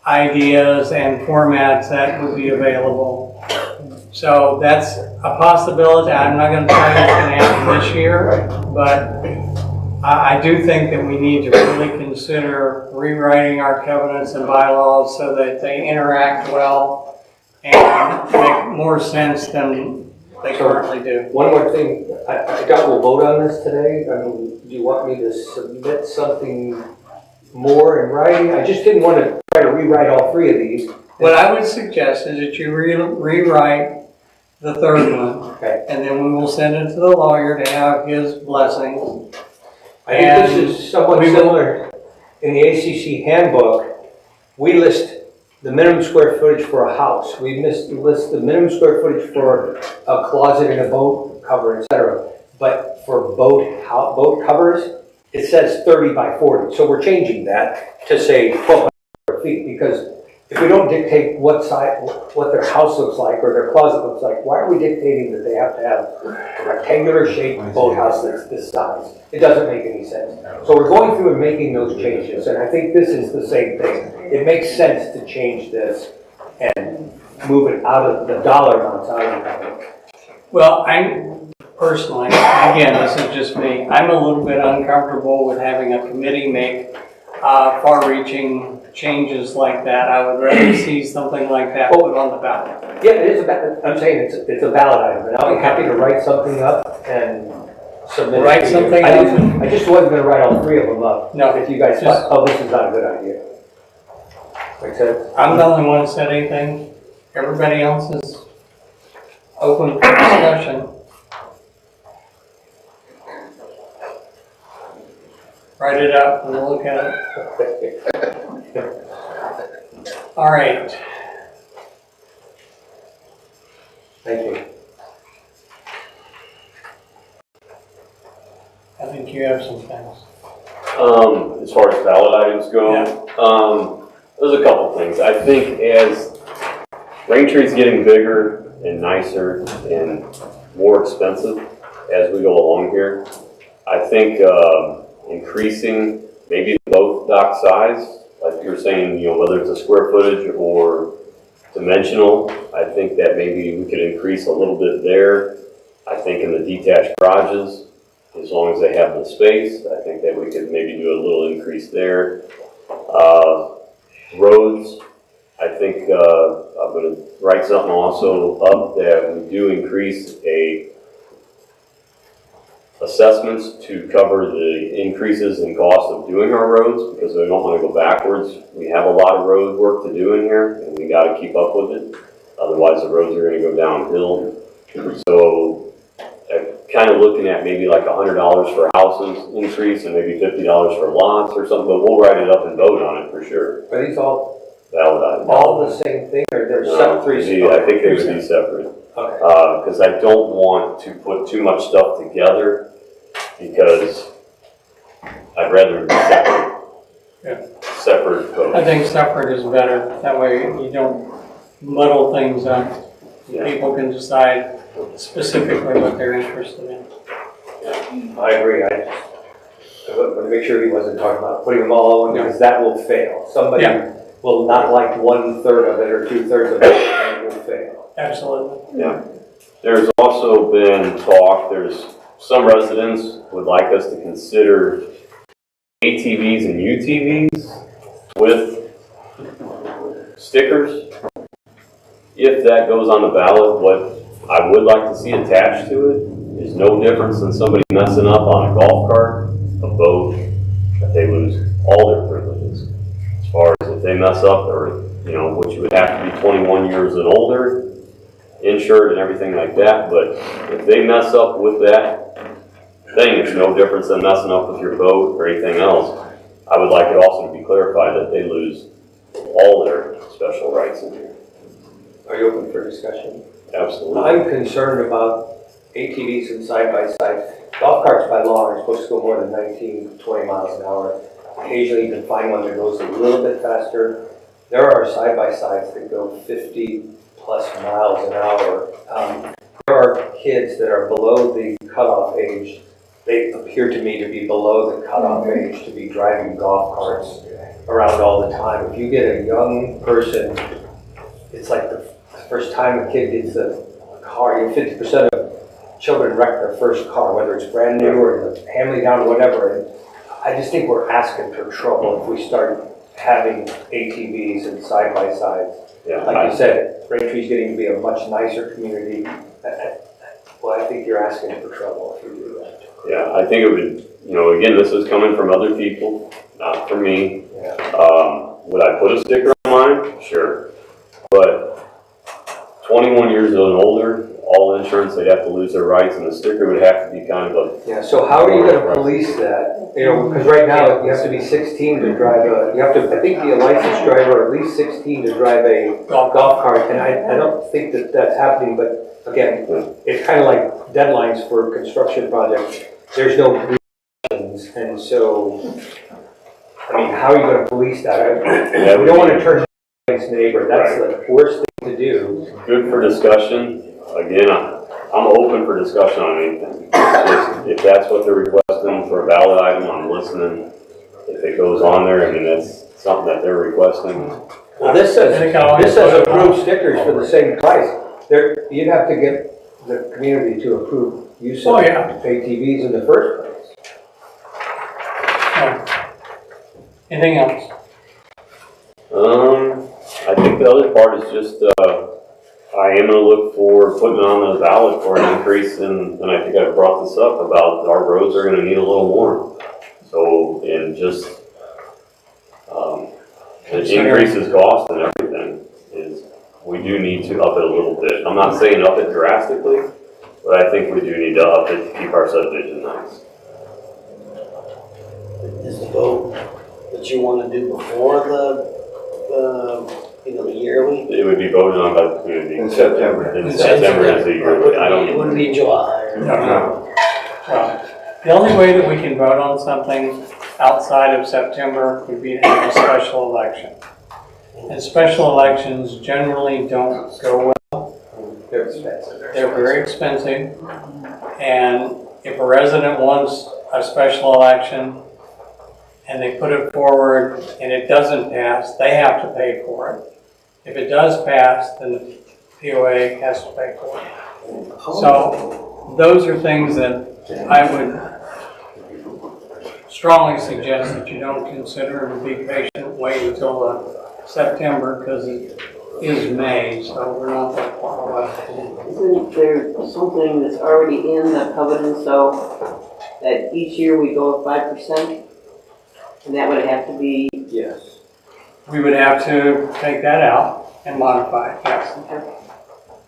ideas and formats that would be available. So that's a possibility. I'm not going to tell you it's going to happen this year, but I do think that we need to really consider rewriting our covenants and bylaws so that they interact well and make more sense than they currently do. One more thing, I doubt we'll vote on this today. I mean, do you want me to submit something more in writing? I just didn't want to try to rewrite all three of these. What I would suggest is that you rewrite the third one, Okay. and then we will send it to the lawyer to have his blessing. I think this is somewhat similar. In the ACC handbook, we list the minimum square footage for a house. We list the minimum square footage for a closet and a boat cover, etc. But for boat covers, it says 30 by 40. So we're changing that to say 1,200 square feet, because if we don't dictate what their house looks like or their closet looks like, why are we dictating that they have to have a rectangular shaped boathouse that's this size? It doesn't make any sense. So we're going through and making those changes, and I think this is the same thing. It makes sense to change this and move it out of the dollar amounts out of the covenant. Well, I'm personally, again, this is just me, I'm a little bit uncomfortable with having a committee make far-reaching changes like that. I would rather see something like that put on the ballot. Yeah, it is I'm saying it's a ballot item, and I'll be happy to write something up and submit it. Write to you. something I up? didn't- I just wasn't gonna write all three of them up. No, If you guys just- thought, oh, this is not a good idea. Make sense? I'm the only one who said anything. Everybody else is open for discussion. Write it up and we'll look at it. All right. Thank you. I think you have some things. As far as ballot items go, there's a couple things. I think as Raintree's getting bigger and nicer and more expensive as we go along here, I think increasing maybe the boat dock size, like you were saying, whether it's a square footage or dimensional, I think that maybe we could increase a little bit there. I think in the detached garages, as long as they have the space, I think that we could maybe do a little increase there. Roads, I think I'm going to write something also up that we do increase assessments to cover the increases in cost of doing our roads, because we don't want to go backwards. We have a lot of road work to do in here, and we got to keep up with it. Otherwise, the roads are going to go downhill. So kind of looking at maybe like $100 for houses increase and maybe $50 for lots or something, but we'll write it up and vote on it for sure. Are these all Valid. all the same thing, or there's No, three? I think they would be separate. Okay. Because I don't want to put too much stuff together, because I'd rather be separate. Yeah. Separate votes. I think separate is better. That way you don't muddle things up. Yeah. People can decide specifically what they're interested in. I agree. I want to make sure he wasn't talking about putting them all in, because that will fail. Somebody Yeah. will not like 1/3 of it or 2/3 of it, and it will fail. Absolutely. Yeah. There's also been talk, there's some residents would like us to consider ATVs and UTVs with stickers. If that goes on the ballot, what I would like to see attached to it is no difference than somebody messing up on a golf cart, a boat, that they lose all their privileges. As far as if they mess up, or, which you would have to be 21 years and older, insured and everything like that, but if they mess up with that thing, it's no difference than messing up with your boat or anything else. I would like it also to be clarified that they lose all their special rights in here. Are you open for discussion? Absolutely. I'm concerned about ATVs and side-by-sides. Golf carts by law are supposed to go more than 19, 20 miles an hour. Occasionally you can find one that goes a little bit faster. There are side-by-sides that go 50 plus miles an hour. There are kids that are below the cutoff age. They appear to me to be below the cutoff age to be driving golf carts around all the time. If you get a young person, it's like the first time a kid gets a car, 50% of children wreck their first car, whether it's brand new or hand-me-down or whatever. And I just think we're asking for trouble if we start having ATVs and side-by-sides. Yeah, Like you said, Braintree's getting to be a much nicer community. Well, I think you're asking for trouble if you do that. yeah, I think it would, again, this is coming from other people, not from me. Yeah. Would I put a sticker on mine? Sure. But 21 years old and older, all insurance, they'd have to lose their rights, and the sticker would have to be kind of Yeah, so how are you gonna police that? Because right now, you have to be 16 to drive I think be a licensed driver, at least 16 to drive a golf cart, and I don't think that that's happening, but again, it's kind of like deadlines for construction projects. There's no restrictions, and so, I mean, how are you gonna police that? We don't wanna turn against neighbor, that's the worst thing to do. good for discussion. Again, I'm open for discussion on anything. If that's what they're requesting for a ballot item, I'm listening. If it goes on there, I mean, that's something that they're requesting. Well, this says approved stickers for the same price. You'd have to get the community to approve use of Oh, yeah. ATVs in the first place. Anything else? I think the other part is just, I am gonna look for putting on the ballot for an increase in, and I think I brought this up about our roads are gonna need a little more. So, and just, it increases cost and everything is, we do need to up it a little bit. I'm not saying up it drastically, but I think we do need to up it to keep our subdivision nice. Is the vote that you want to do before the yearly? It would be voted on by the community. In September. In September is the yearly. I don't. It wouldn't be July. No. Well, the only way that we can vote on something outside of September would be to have a special election. And special elections generally don't go well. They're expensive. They're very expensive. And if a resident wants a special election and they put it forward and it doesn't pass, they have to pay for it. If it does pass, then the POA has to pay for it. So those are things that I would strongly suggest that you don't consider and be patient, wait until September, because it is May, so we're not that far away. Isn't there something that's already in the covenant, so that each year we go up 5%? And that would have to be, Yes. We would have to take that out and modify it, yes.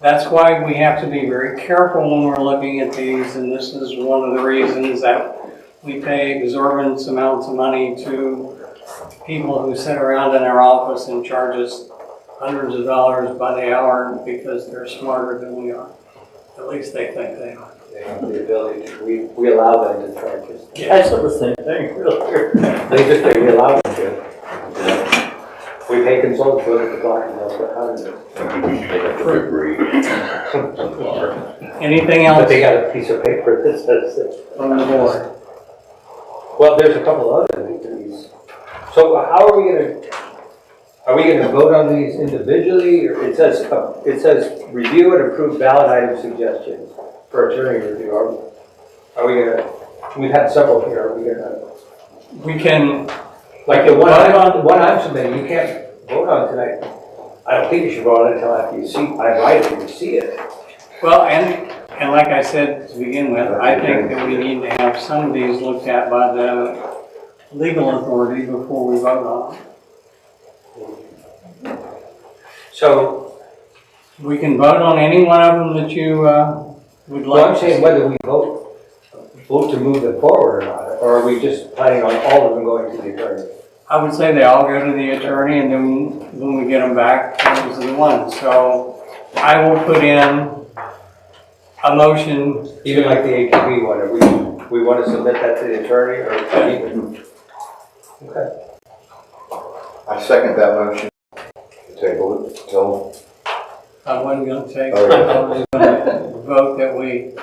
That's why we have to be very careful when we're looking at these, and this is one of the reasons that we pay exorbitant amounts of money to people who sit around in our office and charge us hundreds of dollars by the hour because they're smarter than we are. At least they think they are. They have the ability to, we allow them to charge us. I said the same thing, really. We allow them to. We pay consultants for the clock and that's what happens. Anything But else they got a piece of paper that says that. from the board? Well, there's a couple other things. So how are we gonna vote on these individually, or it says review and approve ballot item suggestions for attorney review. Are we gonna, we've had several here, are we gonna, We can, like the one I'm submitting, you can't vote on tonight. I don't think you should vote on it until after you see, I write it and you see it. well, and like I said to begin with, I think that we need to have some of these looked at by the legal authority before we vote on them. So, We can vote on any one of them that you would well, I'm like. saying whether we vote to move them forward or not, or are we just planning on all of them going to the attorney? I would say they all go to the attorney, and then when we get them back, those are the ones. So I will put in a motion. Even like the ATV one, are we want to submit that to the attorney or? Okay. I second that motion. Table it till. I wasn't gonna take, Oh, yeah. I was gonna vote that we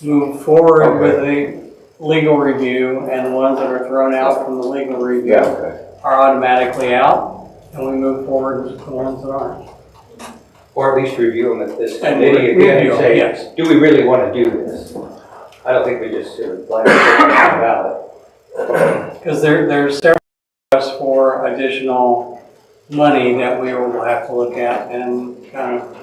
move forward with the legal review, and the ones that are thrown out from the legal review Okay. are automatically out, and we move forward with the ones that aren't. Or at least review them at this And committee again review and them, say, yes. do we really want to do this? I don't think we just blindly put it on the ballot. Because there's several requests for additional money that we will have to look at and kind of.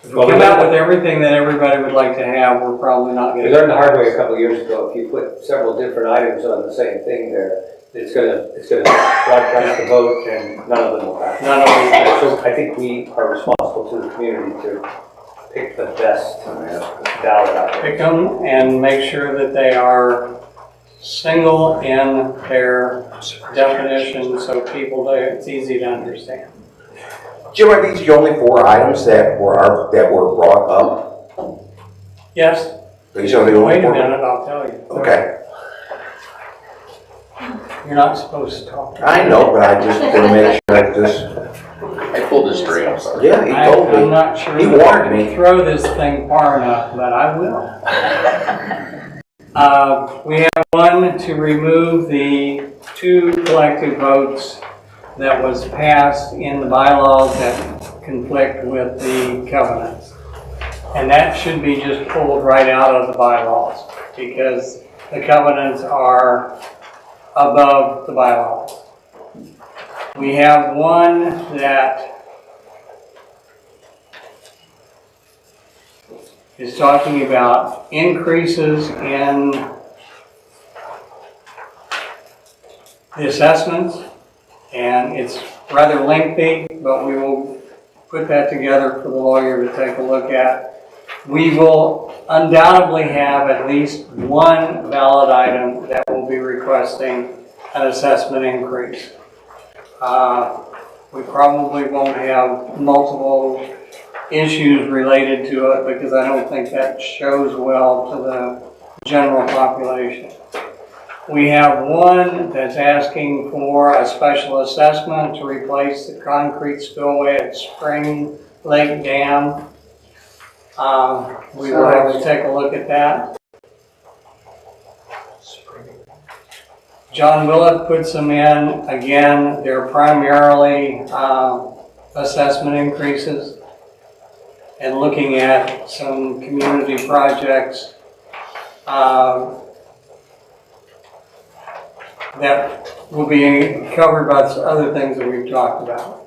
If we come out with everything that everybody would like to have, we're probably not We gonna. learned the hard way a couple of years ago, if you put several different items on the same thing there, it's gonna broadcast the vote and none of them will pass. None of them. So I think we are responsible to the community to pick the best ballot out there. Pick them and make sure that they are single in their definition so it's easy to understand. Jim, are these the only 4 items that were brought up? Yes, These are the only wait a 4? minute, I'll tell you. Okay, You're not supposed to talk. I know, but I just want to make sure that this, I pulled his string, I'm sorry. yeah, he told I'm me. not sure. He that warned I can me. Throw this thing far enough, but I will. We have one to remove the 2 collective votes that was passed in the bylaws that conflict with the covenants. And that should be just pulled right out of the bylaws because the covenants are above the bylaws. We have one that is talking about increases in the assessments, and it's rather lengthy, but we will put that together for the lawyer to take a look at. We will undoubtedly have at least one ballot item that will be requesting an assessment increase. We probably won't have multiple issues related to it because I don't think that shows well to the general population. We have one that's asking for a special assessment to replace the concrete spillway at Spring Lake Dam. We will have to take a look at that. John Willett puts them in, again, they're primarily assessment increases and looking at some community projects that will be covered by other things that we've talked about.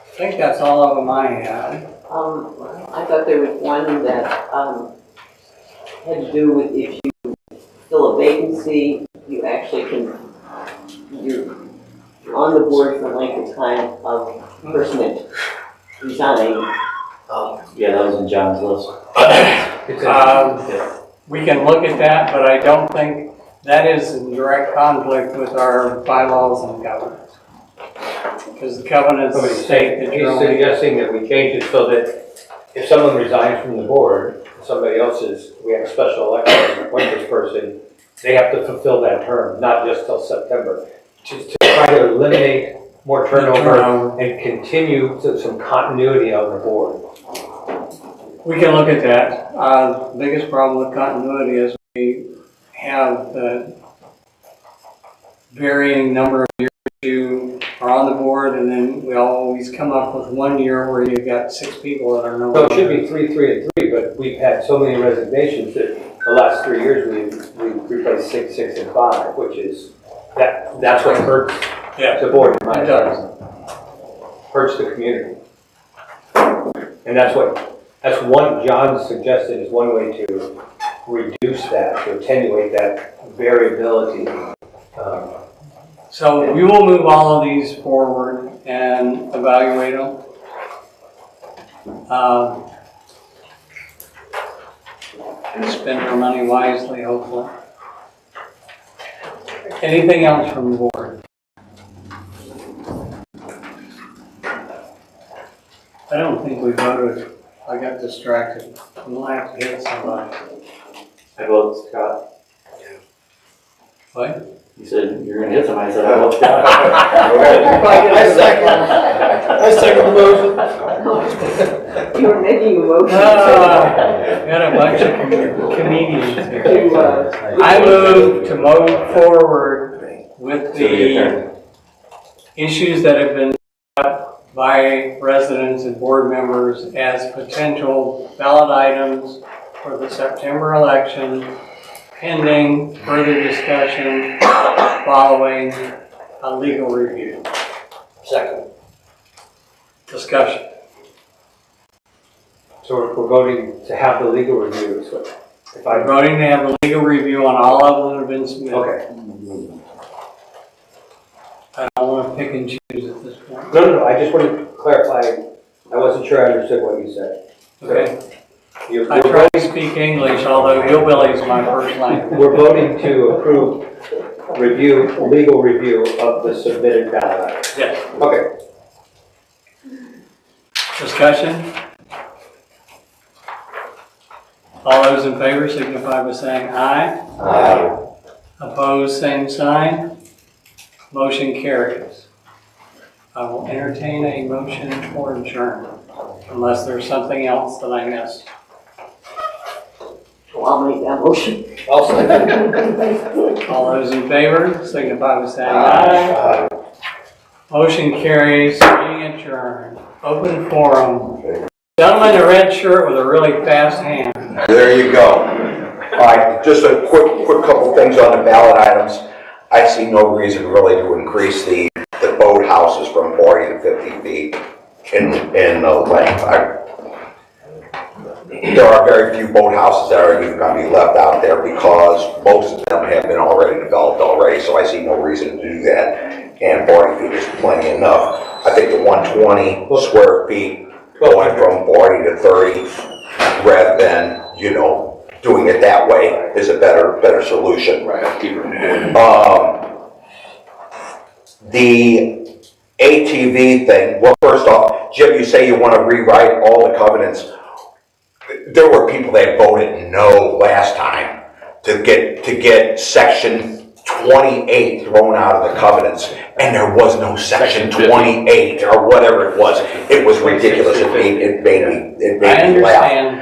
I think that's all of them I had. I thought there was one that, had to do with if you fill a vacancy, you actually can, you're on the board for a length of time of person that resigned. Yeah, that was in John's list. We can look at that, but I don't think that is in direct conflict with our bylaws and covenants. Because the covenants Somebody's state that he's you're only. suggesting that we change it so that if someone resigns from the board, somebody else's, we have a special election and appoint this person, they have to fulfill that term, not just till September. To try to eliminate more turnover and continue some continuity on the board. We can look at that. The biggest problem with continuity is we have the varying number of years you are on the board, and then we always come up with 1 year where you've got 6 people that are no So it longer. should be 3, 3, and 3, but we've had so many resignations that the last 3 years we've replaced 6, 6, and 5, which is, that's what hurts Yeah, the board, in my it does. opinion. Hurts the community. And that's one, John suggested is one way to reduce that, to attenuate that variability. So we will move all of these forward and evaluate them. And spend our money wisely, hopefully. Anything else from the board? I don't think we voted I got distracted. I'm gonna have to hit somebody. I vote Scott. What? You said you're gonna hit somebody, I said I vote Scott. I second the motion. You were making a motion. Got a bunch of comedians here. To, I move to move forward with the issues that have been brought by residents and board members as potential ballot items for the September election, pending further discussion following a legal review. Second. Discussion. So we're voting to have the legal review, so if I'm I, voting to have a legal review on all of them that have been submitted. okay. I don't want to pick and choose at this point. No, I just wanted to clarify, I wasn't sure I understood what you said. Okay? You're- I try to speak English, although hillbilly is my first language. We're voting to approve legal review of the submitted ballot items. Yes. Okay. Discussion? All those in favor signify by saying aye. Aye. Opposed, same sign. Motion carries. I will entertain a motion for adjournment, unless there's something else that I missed. Well, I'll make that motion. I'll second. All those in favor signify by saying aye. Motion carries, meeting adjourned. Open forum. Gentleman in a red shirt with a really fast hand. There you go. All right, just a quick couple things on the ballot items. I see no reason really to increase the boathouses from 40 to 50 feet in length. There are very few boathouses that are even going to be left out there because most of them have been already developed already, so I see no reason to do that. And 40 feet is plenty enough. I think the 120 square feet going from 40 to 30 rather than, doing it that way is a better solution. Right, keep it. The ATV thing, well, first off, Jim, you say you want to rewrite all the covenants. There were people that voted no last time to get section 28 thrown out of the covenants, and there was no section 28 or whatever it was. It was ridiculous. It made me laugh. understand.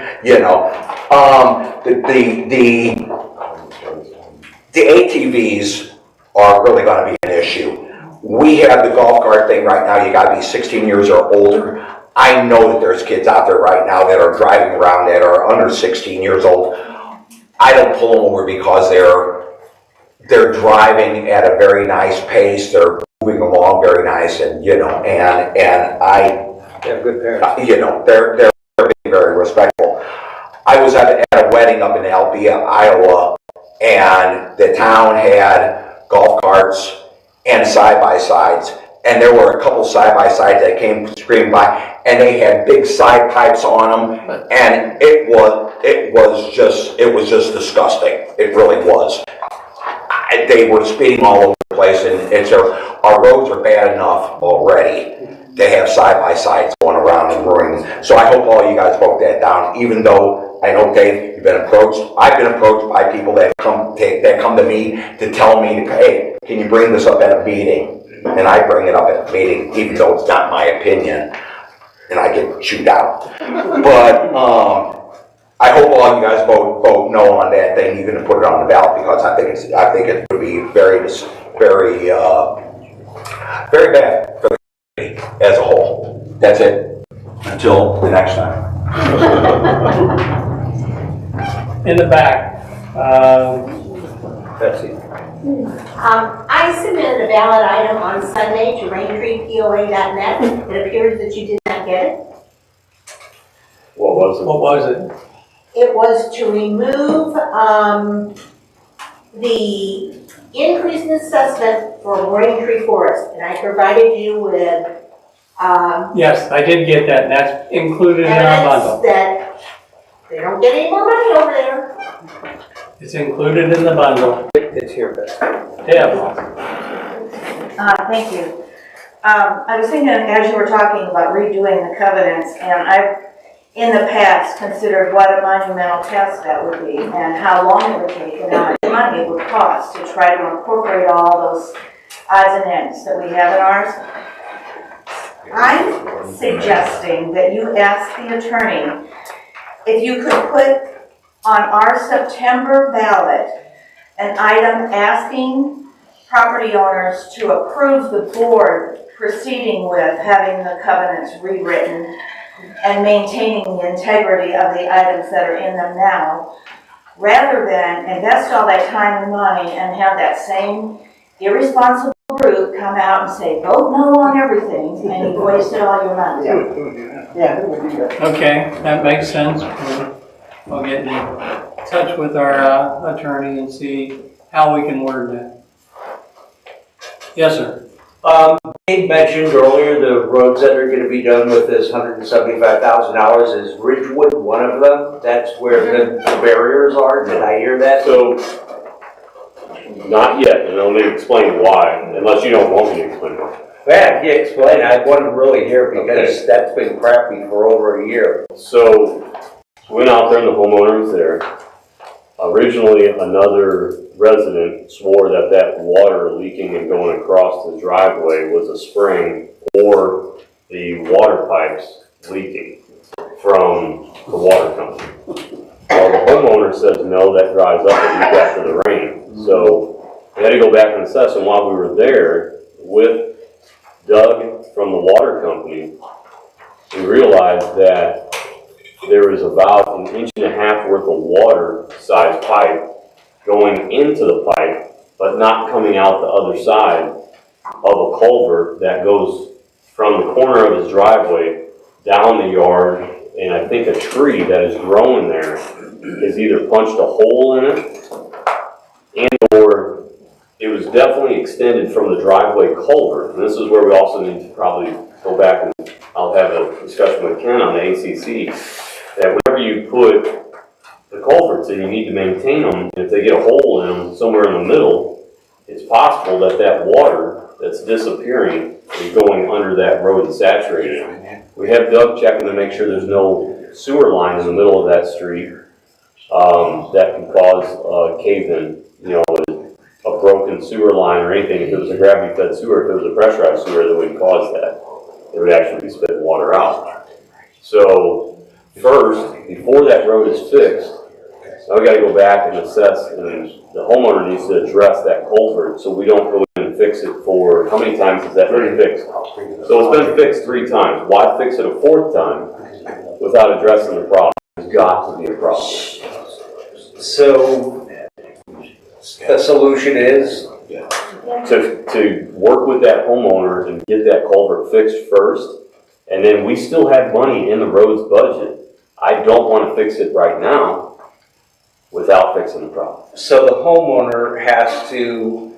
The ATVs are really going to be an issue. We have the golf cart thing right now. You got to be 16 years or older. I know that there's kids out there right now that are driving around that are under 16 years old. I don't pull them over because they're driving at a very nice pace. They're moving along very nice, and I. You have good parents. They're being very respectful. I was at a wedding up in Albia, Iowa, and the town had golf carts and side-by-sides, and there were a couple side-by-sides that came screaming by, and they had big side pipes on them, and it was just disgusting. It really was. They were speeding all over the place, and so our roads are bad enough already. They have side-by-sides going around and ruining. So I hope all you guys vote that down, even though I know, Dave, you've been approached. I've been approached by people that come to me to tell me, hey, can you bring this up at a meeting? And I bring it up at a meeting, even though it's not my opinion, and I get chewed out. But I hope all you guys vote no on that thing, even to put it on the ballot, because I think it would be very bad for the community as a whole. That's it. Until the next time. In the back, Betsy. I submitted a ballot item on Sunday to RainTreePOA.net. It appears that you did not get it. What was it? what was it? It was to remove the increase in assessment for Raintree Forest. And I provided you with Yes, I did get that, and that's included in our evidence bundle. that they don't get any more money over there. It's included in the bundle. It's here, Betsy. Deb, Thank you. I was thinking as you were talking about redoing the covenants, and in the past considered what a monumental task that would be and how long it would take and how much money it would cost to try to incorporate all those odds and ends that we have in ours. I'm suggesting that you ask the attorney if you could put on our September ballot an item asking property owners to approve the board proceeding with having the covenants rewritten and maintaining the integrity of the items that are in them now, rather than invest all that time and money and have that same irresponsible group come out and say, vote no on everything, and you've wasted all your money. Okay, that makes sense. We'll get in touch with our attorney and see how we can word that. Yes, sir. Dave mentioned earlier the roads that are gonna be done with this $175,000. Is Ridgewood one of them? That's where the barriers are? Did I hear that? So, not yet, and let me explain why, unless you don't want me to explain why. Yeah, you explain. I want to really hear because that's been crappy for over a year. So, went out there and the homeowner was there. Originally, another resident swore that that water leaking and going across the driveway was a spring or the water pipes leaking from the water company. Well, the homeowner said, no, that dries up a week after the rain. So we had to go back and assess, and while we were there with Doug from the water company, we realized that there is about 1.5 inches worth of water size pipe going into the pipe, but not coming out the other side of a culvert that goes from the corner of his driveway down the yard, and I think a tree that is growing there has either punched a hole in it and or it was definitely extended from the driveway culvert. And this is where we also need to probably go back and I'll have a discussion with Ken on the ACC, that whenever you put the culverts in, you need to maintain them. If they get a hole in them somewhere in the middle, it's possible that that water that's disappearing is going under that road and saturating it. We have Doug checking to make sure there's no sewer line in the middle of that street that can cause a cave-in, a broken sewer line or anything. If it was a gravity-fed sewer, if it was a pressurized sewer, that would cause that. It would actually be spitting water out. So first, before that road is fixed, now we got to go back and assess, and the homeowner needs to address that culvert so we don't go in and fix it for, how many times has that been fixed? So it's been fixed 3 times. Why fix it a 4th time without addressing the problem? There's got to be a problem. So the solution is to work with that homeowner and get that culvert fixed first, and then we still have money in the roads budget. I don't want to fix it right now without fixing the problem. So the homeowner has to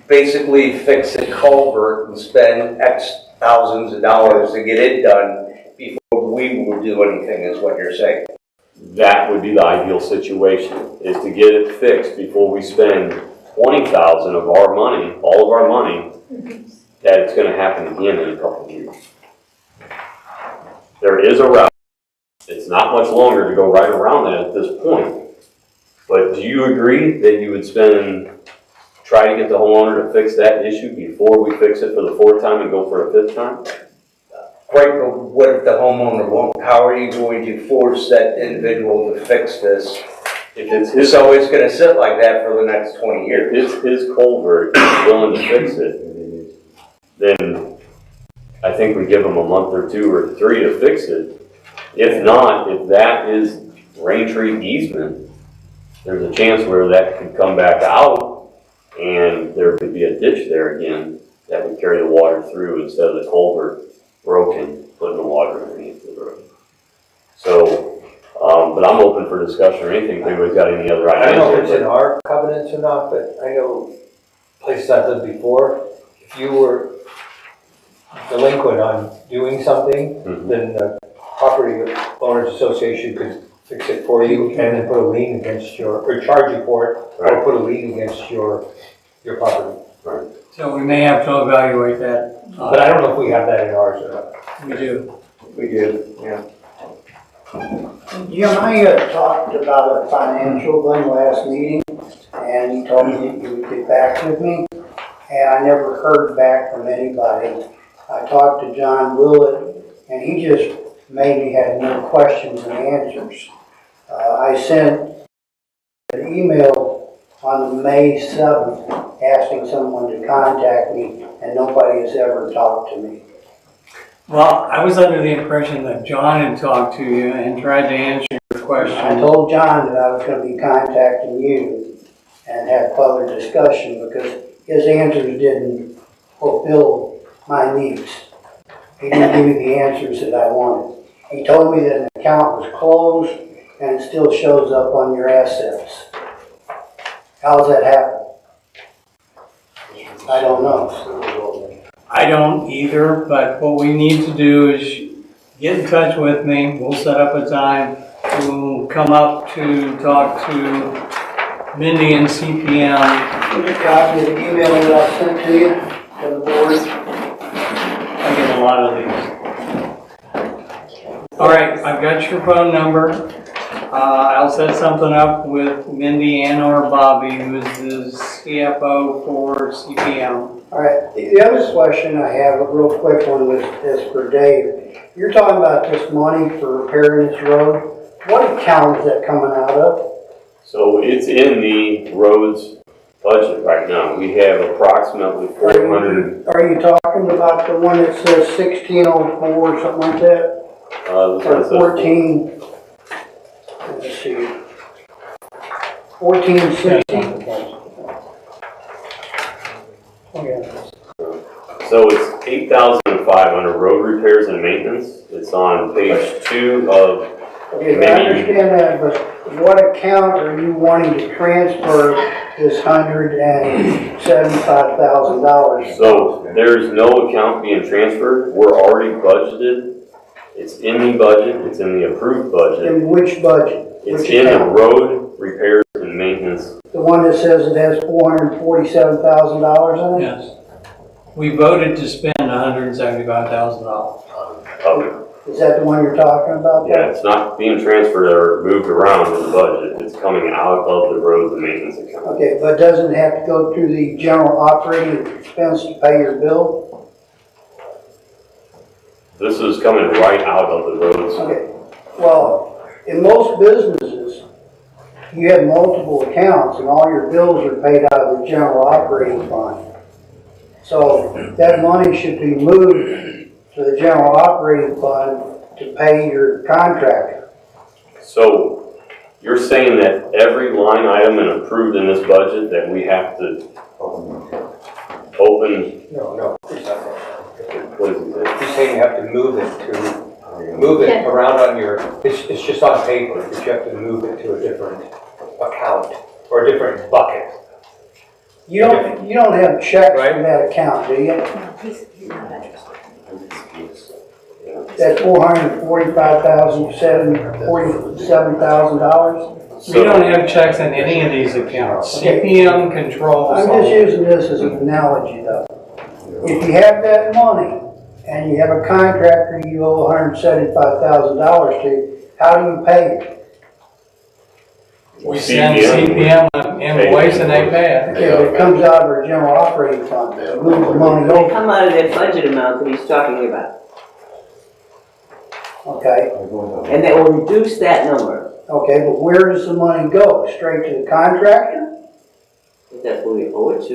basically fix the culvert and spend X thousands of dollars to get it done before we will do anything, is what you're saying. That would be the ideal situation, is to get it fixed before we spend $20,000 of our money, all of our money, that it's going to happen again in a couple of years. There is a route. It's not much longer to go right around that at this point. But do you agree that you would try to get the homeowner to fix that issue before we fix it for the 4th time and go for a 5th time? Right, but what if the homeowner won't? How are you going to force that individual to fix this? If it's his, So it's going to sit like that for the next 20 years. if it's his culvert and he's willing to fix it, then I think we give him a month or 2 or 3 to fix it. If not, if that is Raintree easement, there's a chance where that could come back out and there could be a ditch there again that would carry the water through instead of the culvert broken, putting the water underneath the road. So, but I'm open for discussion or anything. If anybody's got any other I ideas. don't know if it's in our covenants or not, but I know places I've lived before, if you were delinquent on doing something, then the property owners association could fix it for you and then put a lien against or charge you for it, or put a lien against your property. Right. So we may have to evaluate that. But I don't know if we have that in ours or not. We do. We do, yeah. Jim, I talked about a financial thing last meeting, and you told me that you would get back with me, and I never heard back from anybody. I talked to John Willett, and he just made me have no questions and answers. I sent an email on May 7th asking someone to contact me, and nobody has ever talked to me. Well, I was under the impression that John had talked to you and tried to answer your question. I told John that I was going to be contacting you and have further discussion because his answers didn't fulfill my needs. He didn't give me the answers that I wanted. He told me that an account was closed and it still shows up on your assets. How's that happen? I don't know. I don't either, but what we need to do is get in touch with me. We'll set up a time. We'll come up to talk to Mindy and CPM. Did you copy of the email that I sent to you from the board? I get a lot of these. All right, I've got your phone number. I'll set something up with Mindy and or Bobby, who is the CFO for CPM. All right, the other question I have, a real quick one, is for Dave. You're talking about this money for repairing this road. What account is that coming out of? So it's in the roads budget right now. We have approximately 400. Are you talking about the one that says 1604 or something like that? Or 14? Let's see. 1460? So it's 8,500 road repairs and maintenance. It's on page 2 of. Okay, I understand that, but what account are you wanting to transfer this $175,000? So there's no account being transferred. We're already budgeted. It's in the budget. It's in the approved budget. In which budget? It's Which in the account? road repairs and maintenance. The one that says it has $447,000 in it? Yes. We voted to spend $175,000. Is that the one you're talking about? Yeah, it's not being transferred or moved around in the budget. It's coming out of the roads and maintenance account. Okay, but doesn't it have to go through the general operating expense to pay your bill? This is coming right out of the roads. Okay, well, in most businesses, you have multiple accounts and all your bills are paid out of the general operating fund. So that money should be moved to the general operating fund to pay your contractor. So you're saying that every line item and approved in this budget that we have to open? No. What is it? You're saying you have to move it around on your, it's just on paper, but you have to move it to a different account or a different bucket. You don't have checks from that account, do you? That's $447,000. We don't have checks in any of these accounts. CPM controls. I'm just using this as an analogy though. If you have that money and you have a contractor you owe $175,000 to, how do you pay it? We send CPM an invoice and they pay it. Okay, but it comes out of our general operating fund. Move the money They over. come out of that budget amount that he's talking about, Okay, and that will reduce that number. okay, but where does the money go? Straight to the contractor? If that's what we owe it to.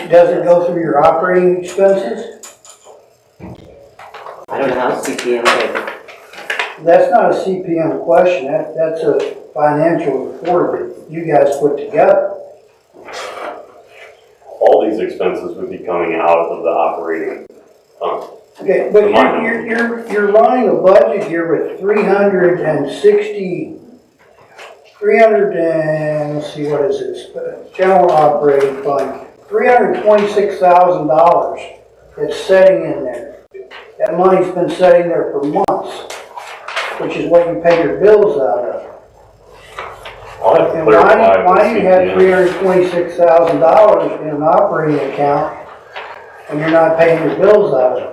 Does it go through your operating expenses? I don't know how CPM pays it. That's not a CPM question, that's a financial report that you guys put together. All these expenses would be coming out of the operating fund. Okay, but you're running a budget here with 300 and, let's see, what is this? General operating fund, $326,000 that's sitting in there. That money's been sitting there for months, which is what you pay your bills out of. I'll have to And clarify why do with you have CPM. $326,000 in an operating account and you're not paying your bills out of it?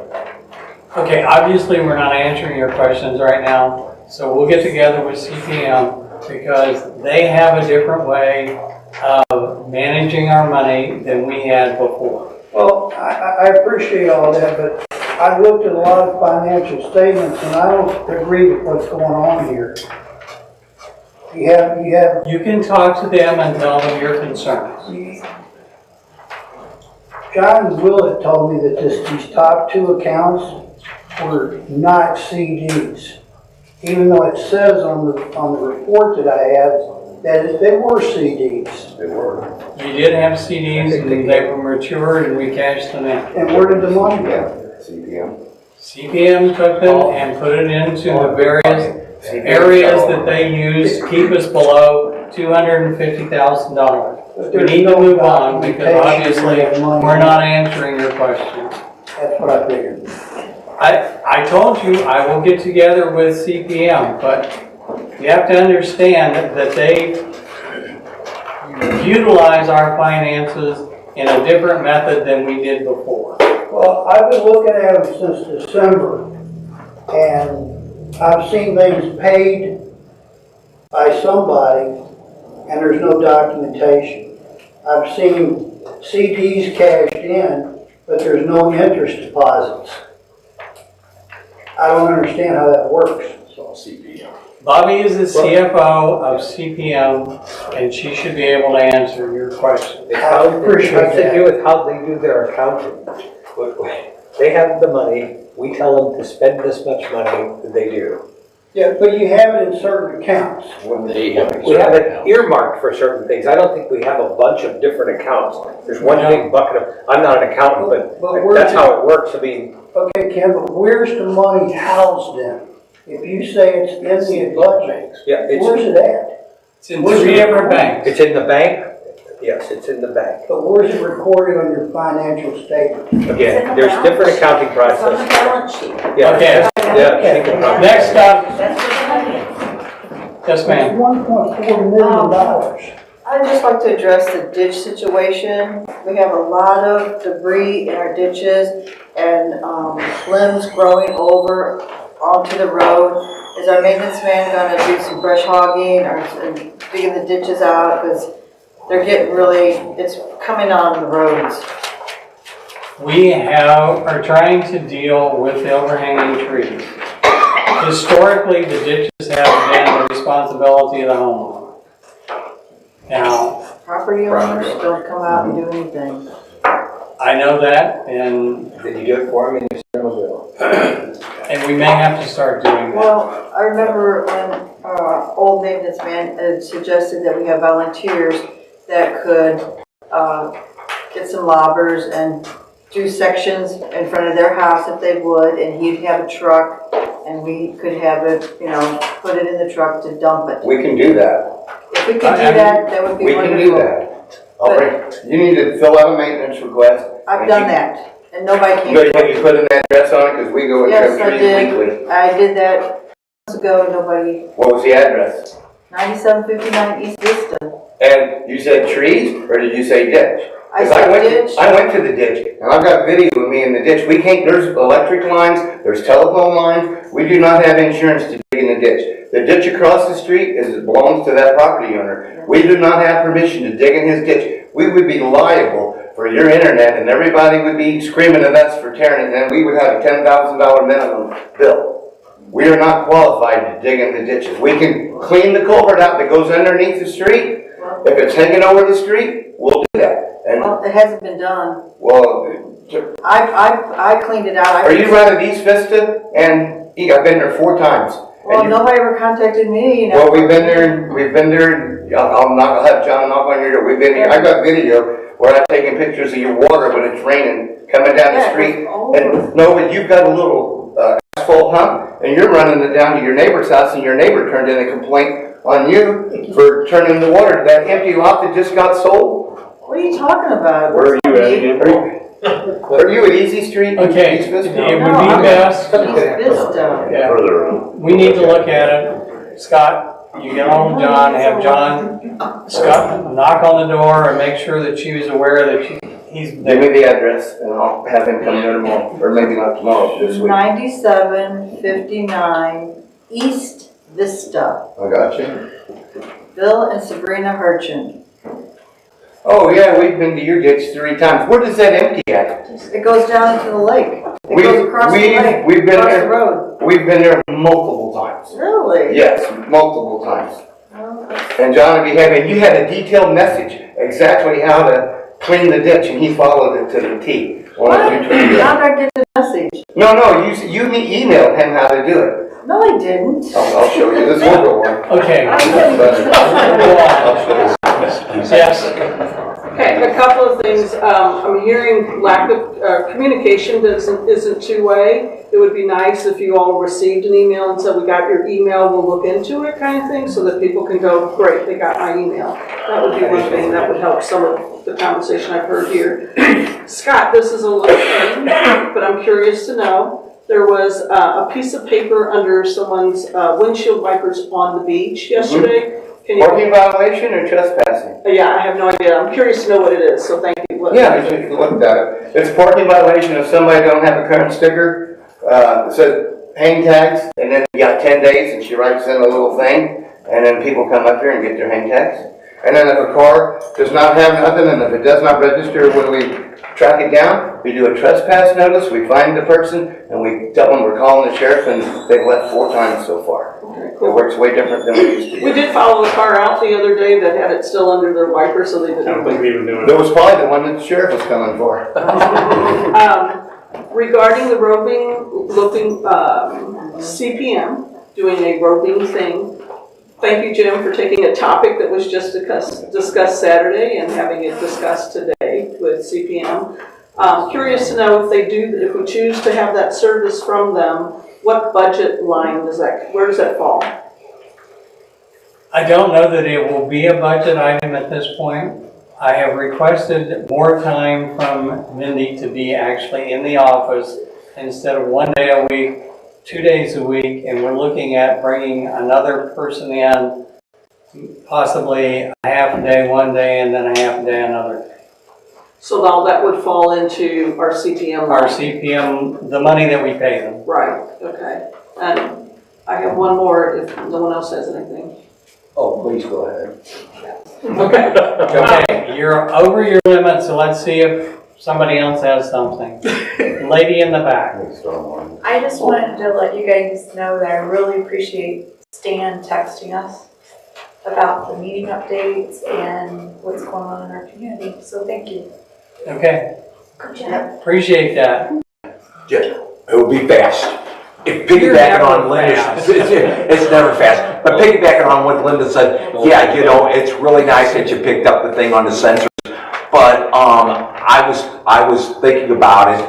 Okay, obviously we're not answering your questions right now. So we'll get together with CPM because they have a different way of managing our money than we had before. Well, I appreciate all that, but I've looked at a lot of financial statements and I don't agree with what's going on here. You can talk to them and tell them your concerns. John Willett told me that these top two accounts were not CDs. Even though it says on the report that I have that they were CDs. They were. You did have CDs and they were matured and we cashed them in. And where did the money go? CPM. CPM took them and put it into the various areas that they use to keep us below $250,000. We need to move on because obviously we're not answering your question. That's what I figured. I told you I will get together with CPM, but you have to understand that they utilize our finances in a different method than we did before. Well, I've been looking at them since December, and I've seen things paid by somebody, and there's no documentation. I've seen CDs cashed in, but there's no interest deposits. I don't understand how that works. Bobby is the CFO of CPM, and she should be able to answer your question. It has to do with how they do their accounting. They have the money, we tell them to spend this much money, they do. Yeah, but you have it in certain accounts. They have We have it earmarked for certain things. I don't think we have a bunch of different accounts. There's one big bucket of, I'm not an accountant, but that's how it works. I mean, Okay, Ken, but where's the money housed in? If you say it's in the budget, yeah, where's it at? It's in three different banks. It's in the bank? Yes, it's in the bank. But where's it recorded on your financial statement? Again, there's different accounting It's on the processes. balance sheet. Yeah. Okay. Yeah, she can probably- Next up, That's where the money is. yes ma'am. $1.4 million. I'd just like to address the ditch situation. We have a lot of debris in our ditches and limbs growing over onto the road. Is our maintenance man gonna do some brush hogging or digging the ditches out? Because they're getting really, it's coming on the roads. We are trying to deal with the overhanging trees. Historically, the ditches have been the responsibility of the homeowner. Now, Property owners don't come out and do anything. I know that, and Did you do it for me and you sent them a bill? and we may have to start doing that. Well, I remember when old maintenance man had suggested that we have volunteers that could get some lobbers and do sections in front of their house if they would, and he'd have a truck, and we could have it, put it in the truck to dump it. We can do that. If we could do that, that would be We wonderful. can do that. I'll bring, you need to fill out a maintenance request. I've done that, and nobody came. Have you put an address on it? Because we go and Yes, trim I trees did. weekly. I did that months ago, and nobody, What was the address? 9759 East Vista. And you said trees, or did you say ditch? I 'Cause said went ditch. I went to the ditch, and I've got video of me in the ditch. We can't, there's electric lines, there's telephone lines. We do not have insurance to dig in the ditch. The ditch across the street belongs to that property owner. We do not have permission to dig in his ditch. We would be liable for your internet, and everybody would be screaming at us for tearing it, and then we would have a $10,000 minimum bill. We are not qualified to dig in the ditches. We can clean the culvert out that goes underneath the street. If it's hanging over the street, we'll do that. And, Well, it hasn't been done. well, I cleaned it out. are you running East Vista? And I've been there 4 times. Well, And you- nobody ever contacted me, Well, we've been there, I'll have John knock on your door. We've been here, I got video where I've taken pictures of your water when it's raining, coming down the Yeah, street. all And, no, but you've got a little asphalt hump, and you're running it down to your neighbor's house, and your neighbor turned in a complaint on you for turning the water, that empty lot that just got sold. What are you talking about? Where are you at again? Are you at Easy Street? Okay, East Vista? it would be best, East Vista. yeah, Further on. we need to look at it. Scott, you get on with John, have Scott knock on the door and make sure that she was aware that he's Give there. me the address, and I'll have him come there tomorrow, or maybe not tomorrow, this week. 9759 East Vista. I got you. Bill and Sabrina Hurchin. Oh, yeah, we've been to your ditch 3 times. Where does that empty at? It goes down into the lake. It We- goes across the lake, We've been across the there, road. we've been there multiple times. Really? Yes, multiple times. Well, And John, you had a detailed message, exactly how to clean the ditch, and he followed it to the T. What? How did I get the message? No, you emailed him how to do it. No, I didn't. I'll show you, this older one. Okay. I didn't. I'll show you. Yes. Okay, a couple of things. I'm hearing lack of communication isn't two-way. It would be nice if you all received an email and said, we got your email, we'll look into it kind of thing, so that people can go, great, they got my email. That would be one thing that would help some of the conversation I've heard here. Scott, this is a little thing, but I'm curious to know. There was a piece of paper under someone's windshield wipers on the beach yesterday. Can you? Parking violation or trespassing? Yeah, I have no idea. I'm curious to know what it is, so thank you. What- Yeah, you looked at it. It's parking violation if somebody don't have a current sticker, it says hang tags, and then you got 10 days, and she writes in a little thing, and then people come up here and get their hang tags. And then if a car does not have nothing, and if it does not register when we track it down, we do a trespass notice, we find the person, and we tell them we're calling the sheriff, and they've left 4 times so far. Okay, It cool. works way different than we used to. We did follow a car out the other day that had it still under their wiper, so they didn't. we even doing That was probably the one that the sheriff was coming for. Regarding the roping, CPM, doing a roping thing. Thank you, Jim, for taking a topic that was just discussed Saturday and having it discussed today with CPM. Curious to know if we choose to have that service from them, what budget line where does that fall? I don't know that it will be a budget item at this point. I have requested more time from Mindy to be actually in the office instead of 1 day a week, 2 days a week, and we're looking at bringing another person in, possibly a half a day one day and then a half a day another day. So all that would fall into our CPM line? Our CPM, the money that we pay them. Right, okay. And I have one more if no one else has anything. Oh, please go ahead. Okay. Okay, you're over your limit, so let's see if somebody else has something. Lady in the back. I just wanted to let you guys know that I really appreciate Stan texting us about the meeting updates and what's going on in our community, so thank you. Okay, Good job. appreciate that. It will be fast. If You're piggybacking never on Linda's, fast. it's never fast. But piggybacking on what Linda said, yeah, it's really nice that you picked up the thing on the sensors. But I was thinking about it,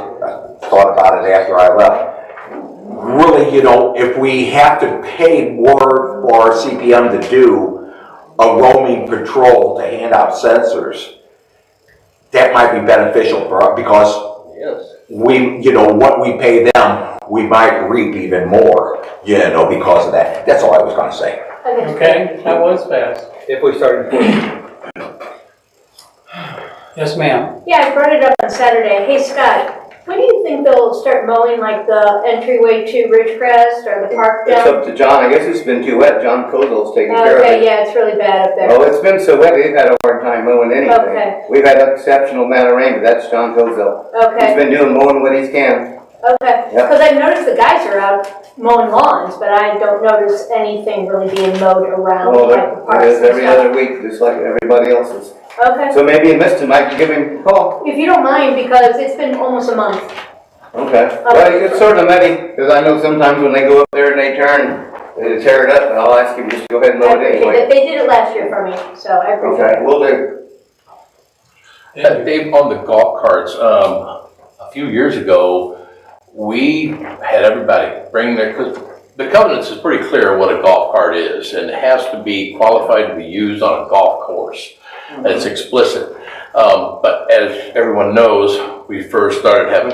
thought about it after I left. Really, if we have to pay more for our CPM to do a roaming patrol to hand out sensors, that might be beneficial for us because Yes. what we pay them, we might reap even more, because of that. That's all I was gonna say. Okay, that was fast. If we start enforcing. Yes, ma'am. Yeah, I brought it up on Saturday. Hey, Scott, when do you think they'll start mowing like the entryway to Ridgecrest or the park It's down? up to John, I guess it's been too wet, John Kozel's taking care of Okay, it. yeah, it's really bad up there. Oh, it's been so wet, they've had a hard time mowing anything. Okay. We've had an exceptional amount of rain, but that's John Kozel. He's Okay, been doing mowing what he can. okay. Yep. Because I've noticed the guys are out mowing lawns, but I don't notice anything really being mowed around Well, like the it parks is and every stuff. other week, just like everybody else's. Okay. So maybe you missed him, I can give him a call. If you don't mind, because it's been almost a month. Okay. Well, it's sort of many, because I know sometimes when they go up there and they turn, they tear it up, and I'll ask him just to go ahead and I mow it appreciate anyway. it. They did it last year for me, so I appreciate Okay, it. will do. Dave, on the golf carts, a few years ago, we had everybody bring because the covenants is pretty clear what a golf cart is, and it has to be qualified to be used on a golf course. And it's explicit. But as everyone knows, we first started having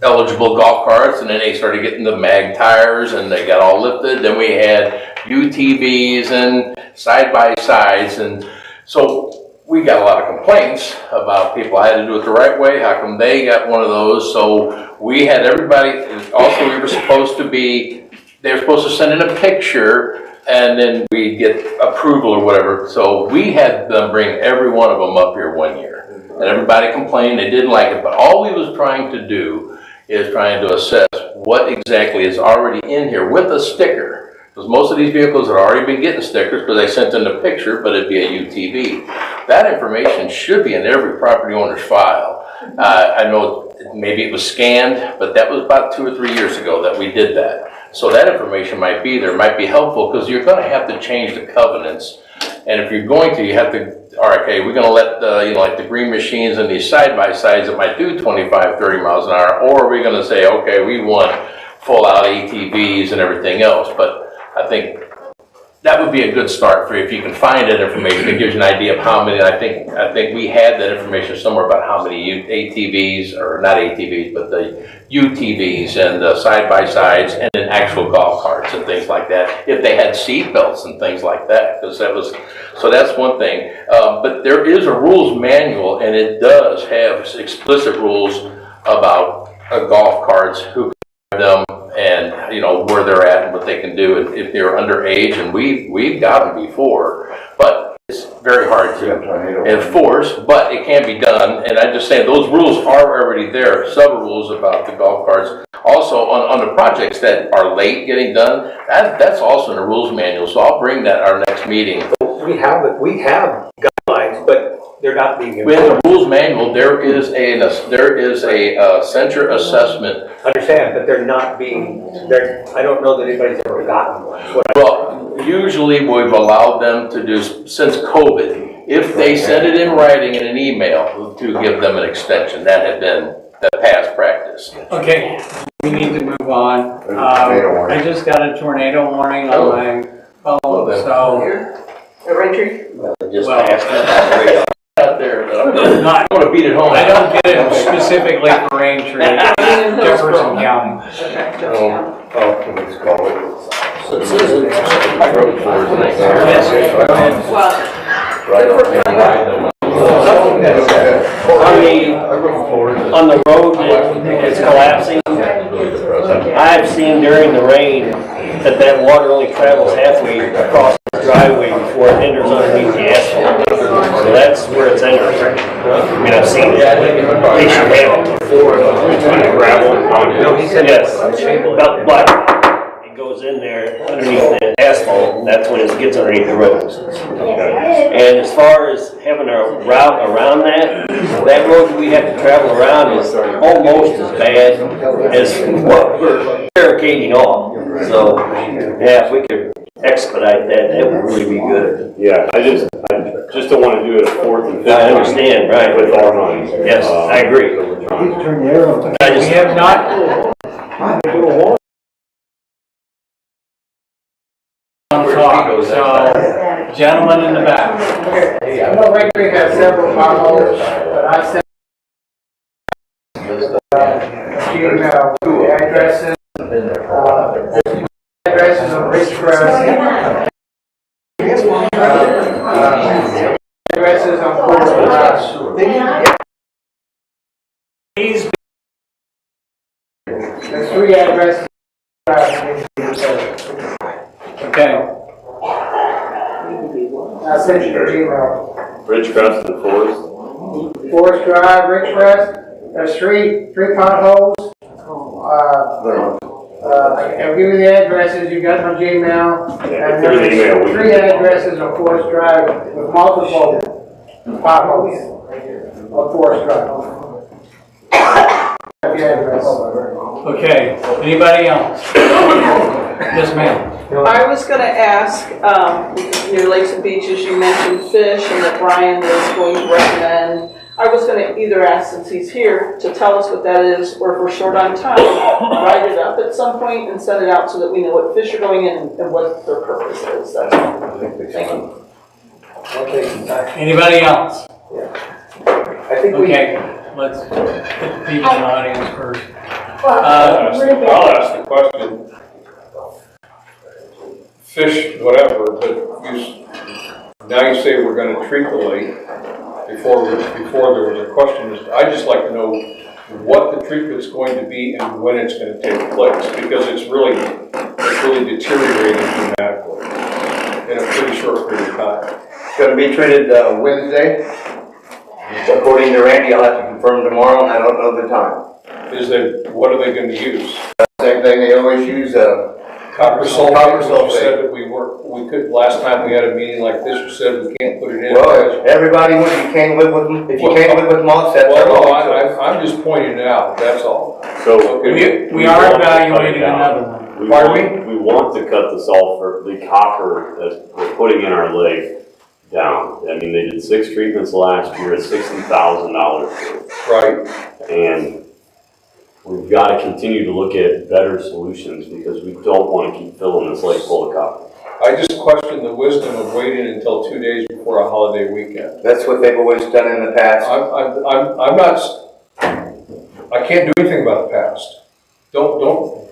eligible golf carts, and then they started getting the mag tires, and they got all lifted. Then we had UTVs and side-by-sides, and so we got a lot of complaints about people had to do it the right way. How come they got one of those? So we had everybody, also we were supposed to be they're supposed to send in a picture and then we get approval or whatever. So we had them bring every one of them up here one year. And everybody complained, they didn't like it, but all we was trying to do is trying to assess what exactly is already in here with a sticker. Because most of these vehicles had already been getting stickers because they sent in the picture, but it'd be a UTV. That information should be in every property owner's file. I know maybe it was scanned, but that was about 2 or 3 years ago that we did that. So that information might be there, might be helpful, because you're gonna have to change the covenants. And if you're going to, you have to, all right, okay, we're gonna let, like the green machines and these side-by-sides that might do 25, 30 miles an hour, or are we gonna say, okay, we want full-out ATVs and everything else? But I think that would be a good start for you if you can find that information. It gives you an idea of how many. I think we had that information somewhere about how many ATVs, or not ATVs, but the UTVs and the side-by-sides and then actual golf carts and things like that. If they had seat belts and things like that, because that was, so that's one thing. But there is a rules manual, and it does have explicit rules about golf carts, who can drive them, and where they're at and what they can do if they're underage, and we've got them before, but it's very hard to enforce, but it can be done. And I just say those rules are already there. Several rules about the golf carts. Also on the projects that are late getting done, that's also in the rules manual. So I'll bring that at our next meeting. We have guidelines, but they're not being With the rules manual, there is a censure assessment. Understand, but they're not being, I don't know that anybody's ever gotten one. Well, usually we've allowed them to do, since COVID, if they send it in writing in an email, to give them an extension. That had been the past practice. Okay, we need to move on. I just got a tornado warning on my phone, so. A Raintree? Just out there, I'm not going to beat it home. I don't get it specifically for Raintree, Jefferson County. Let's call it. So it says I wrote for it. On the road that's collapsing, I've seen during the rain that water only travels halfway across the driveway before it enters underneath the asphalt. So that's where it's entering. I mean, I've seen it. They should have it before between the gravel. Yes, but it goes in there underneath the asphalt, and that's when it gets underneath the roads. And as far as having a route around that road we have to travel around is almost as bad as what we're barricading off. So, yeah, if we could expedite that, that would really be good. Yeah, I just don't want to do it at 4th and 5th. I understand, right. With our money. Yes, I agree. We have not. So, gentlemen in the back. I know Raintree has several potholes, but I sent addresses, addresses of Ridgecrest, addresses on Forest. These, there's 3 addresses. Okay. I sent you your email. Ridgecrest and Forest. Forest Drive, Ridgecrest, there's three potholes. I'll give you the addresses, you got my Gmail. Yeah, And there's an email. there's 3 addresses on Forest Drive with multiple potholes on Forest Drive. Okay, anybody else? Yes, ma'am. I was gonna ask, near Lakes and Beaches, you mentioned fish and that Brian was going to recommend. I was gonna either ask, since he's here, to tell us what that is, or if we're short on time, write it up at some point and send it out so that we know what fish are going in and what their purpose is. That's all. Thank you. Anybody else? I think Okay, let's put the people in the audience first. I'll ask the question. Fish, whatever, but now you say we're gonna treat the lake before there was a question. I'd just like to know what the treatment's going to be and when it's gonna take place, because it's really deteriorating dramatically in a pretty short period of time. It's gonna be treated Wednesday. According to Randy, I'll have to confirm tomorrow, and I don't know the time. What are they gonna use? Same thing they always use, Copper sulfate, Copper you sulfate. said that we could, last time we had a meeting like this, you said we can't put it in. Well, everybody, when you can't live with them, if you can't live with them, all set. Well, no, I'm just pointing it out, that's all. So. Okay. We are evaluating another one. Pardon We want to cut the sulfur, the copper that we're putting in our lake down. I mean, they did 6 treatments last year at $60,000. Right. And we've got to continue to look at better solutions because we don't want to keep filling this lake full of copper. I just question the wisdom of waiting until 2 days before a holiday weekend. That's what they've always done in the past. I'm not, I can't do anything about the past. Don't.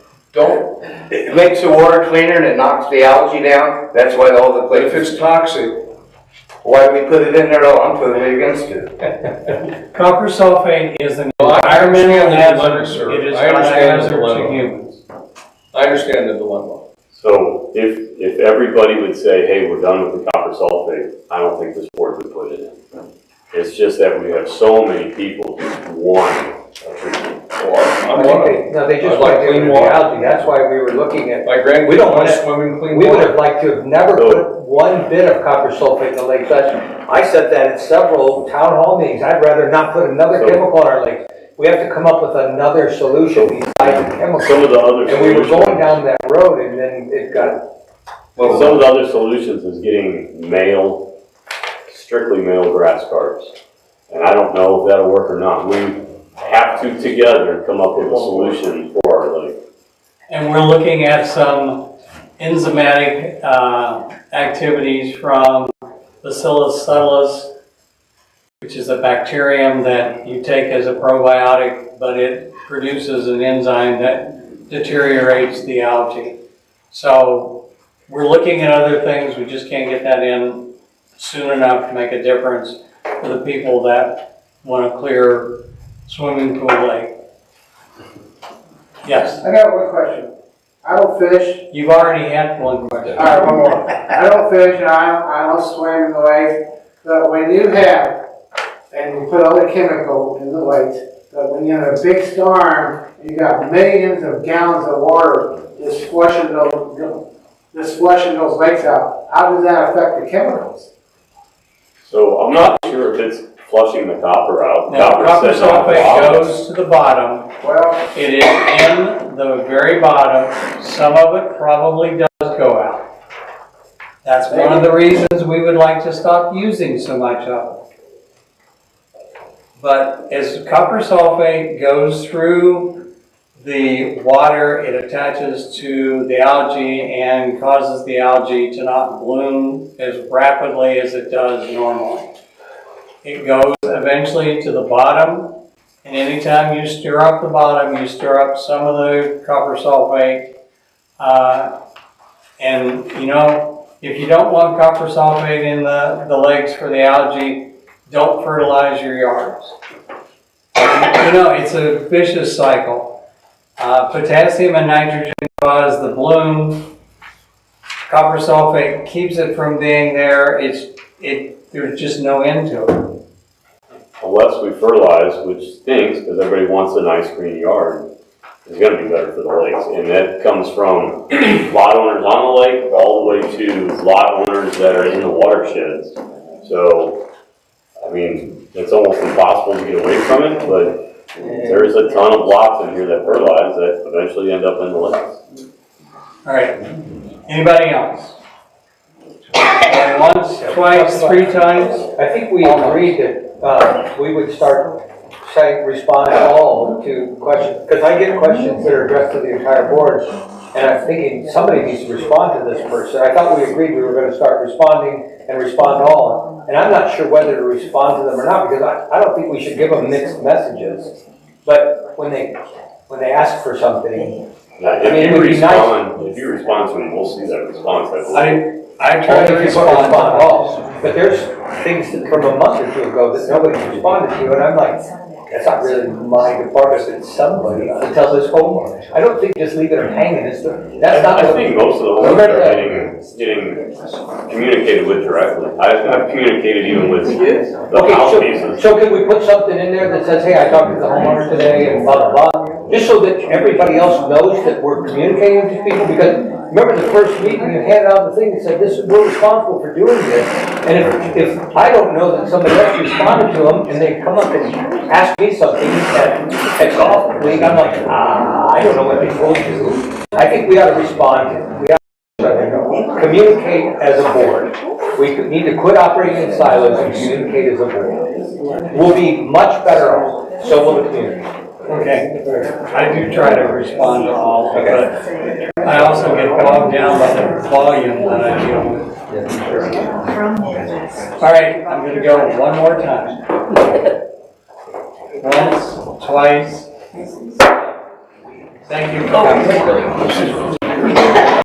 It makes the water cleaner and it knocks the algae down. That's why all the But places. if it's toxic, why do we put it in there? Oh, I'm totally against it. Copper sulfate is an Well, I environmental understand the dilemma, hazard. sir. It is I not a understand the hazard to dilemma. humans. I understand the dilemma. So if everybody would say, hey, we're done with the copper sulfate, I don't think this board would put it in. It's just that we have so many people who want a treatment. No, they just want clean water. Algae. That's why we were looking at. My grandkids We don't want want to swimming clean We would water. have liked to have never put one bit of copper sulfate in the lake. I said that at several town hall meetings. I'd rather not put another chemical in our lake. We have to come up with another solution besides the chemical. Some of the other And we were solutions- going down that road and then it got. Well, some of the other solutions is getting strictly male grass carps. And I don't know if that'll work or not. We have to together come up with a solution for our lake. And we're looking at some enzymatic activities from Bacillus subtilis, which is a bacterium that you take as a probiotic, but it produces an enzyme that deteriorates the algae. So we're looking at other things. We just can't get that in soon enough to make a difference for the people that want a clear swimming pool lake. Yes, I got one question. I don't fish. you've already had one question. All right, one more. I don't fish and I don't swim in the lake. But when you have, and you put all the chemical in the lakes, but when you have a big storm, you got millions of gallons of water just flushing those lakes out. How does that affect the chemicals? So I'm not sure if it's flushing the copper out. Now, copper says on the sulfate bottom. goes to the bottom. Well, It is in the very bottom. Some of it probably does go out. That's one of the reasons we would like to stop using so much of it. But as copper sulfate goes through the water, it attaches to the algae and causes the algae to not bloom as rapidly as it does normally. It goes eventually to the bottom, and anytime you stir up the bottom, you stir up some of the copper sulfate. And you know, if you don't want copper sulfate in the lakes for the algae, don't fertilize your yards. You know, it's a vicious cycle. Potassium and nitrogen cause the bloom. Copper sulfate keeps it from being there. There's just no end to it. Unless we fertilize, which stinks because everybody wants a nice green yard, it's going to be better for the lakes. And that comes from lot owners on the lake all the way to lot owners that are in the watersheds. So, I mean, it's almost impossible to get away from it, but there's a ton of lots in here that fertilize that eventually end up in the lakes. All right. Anybody else? Going once, twice, 3 times? I think we agreed that we would start saying, respond at all to questions, because I get questions that are addressed to the entire board, and I'm thinking somebody needs to respond to this person. I thought we agreed we were going to start responding and respond all, and I'm not sure whether to respond to them or not, because I don't think we should give them mixed messages. But when they ask for something, Now, if you respond to them, we'll see that response. I try to respond all, but there's things that from a month or two ago that nobody's responded to, and I'm like, that's not really my department, it's somebody to tell this homeowner. I don't think just leaving it hanging is, that's not. I think most of the homes are getting communicated with directly. I've communicated even with the house pieces. So can we put something in there that says, hey, I talked to the homeowner today and blah, blah, blah? Just so that everybody else knows that we're communicating with people, because remember the first meeting, you handed out the thing that said, we're responsible for doing this. And if I don't know that somebody else responded to them, and they come up and ask me something at golf league, I'm like, I don't know what they told you. I think we ought to respond, we ought to communicate as a board. We need to quit operating in silos and communicate as a board. We'll be much better off, so will the community. Okay, I do try to respond to all, but I also get bogged down by the volume that I deal with. All right, I'm gonna go one more time. Once, twice. Thank you for coming.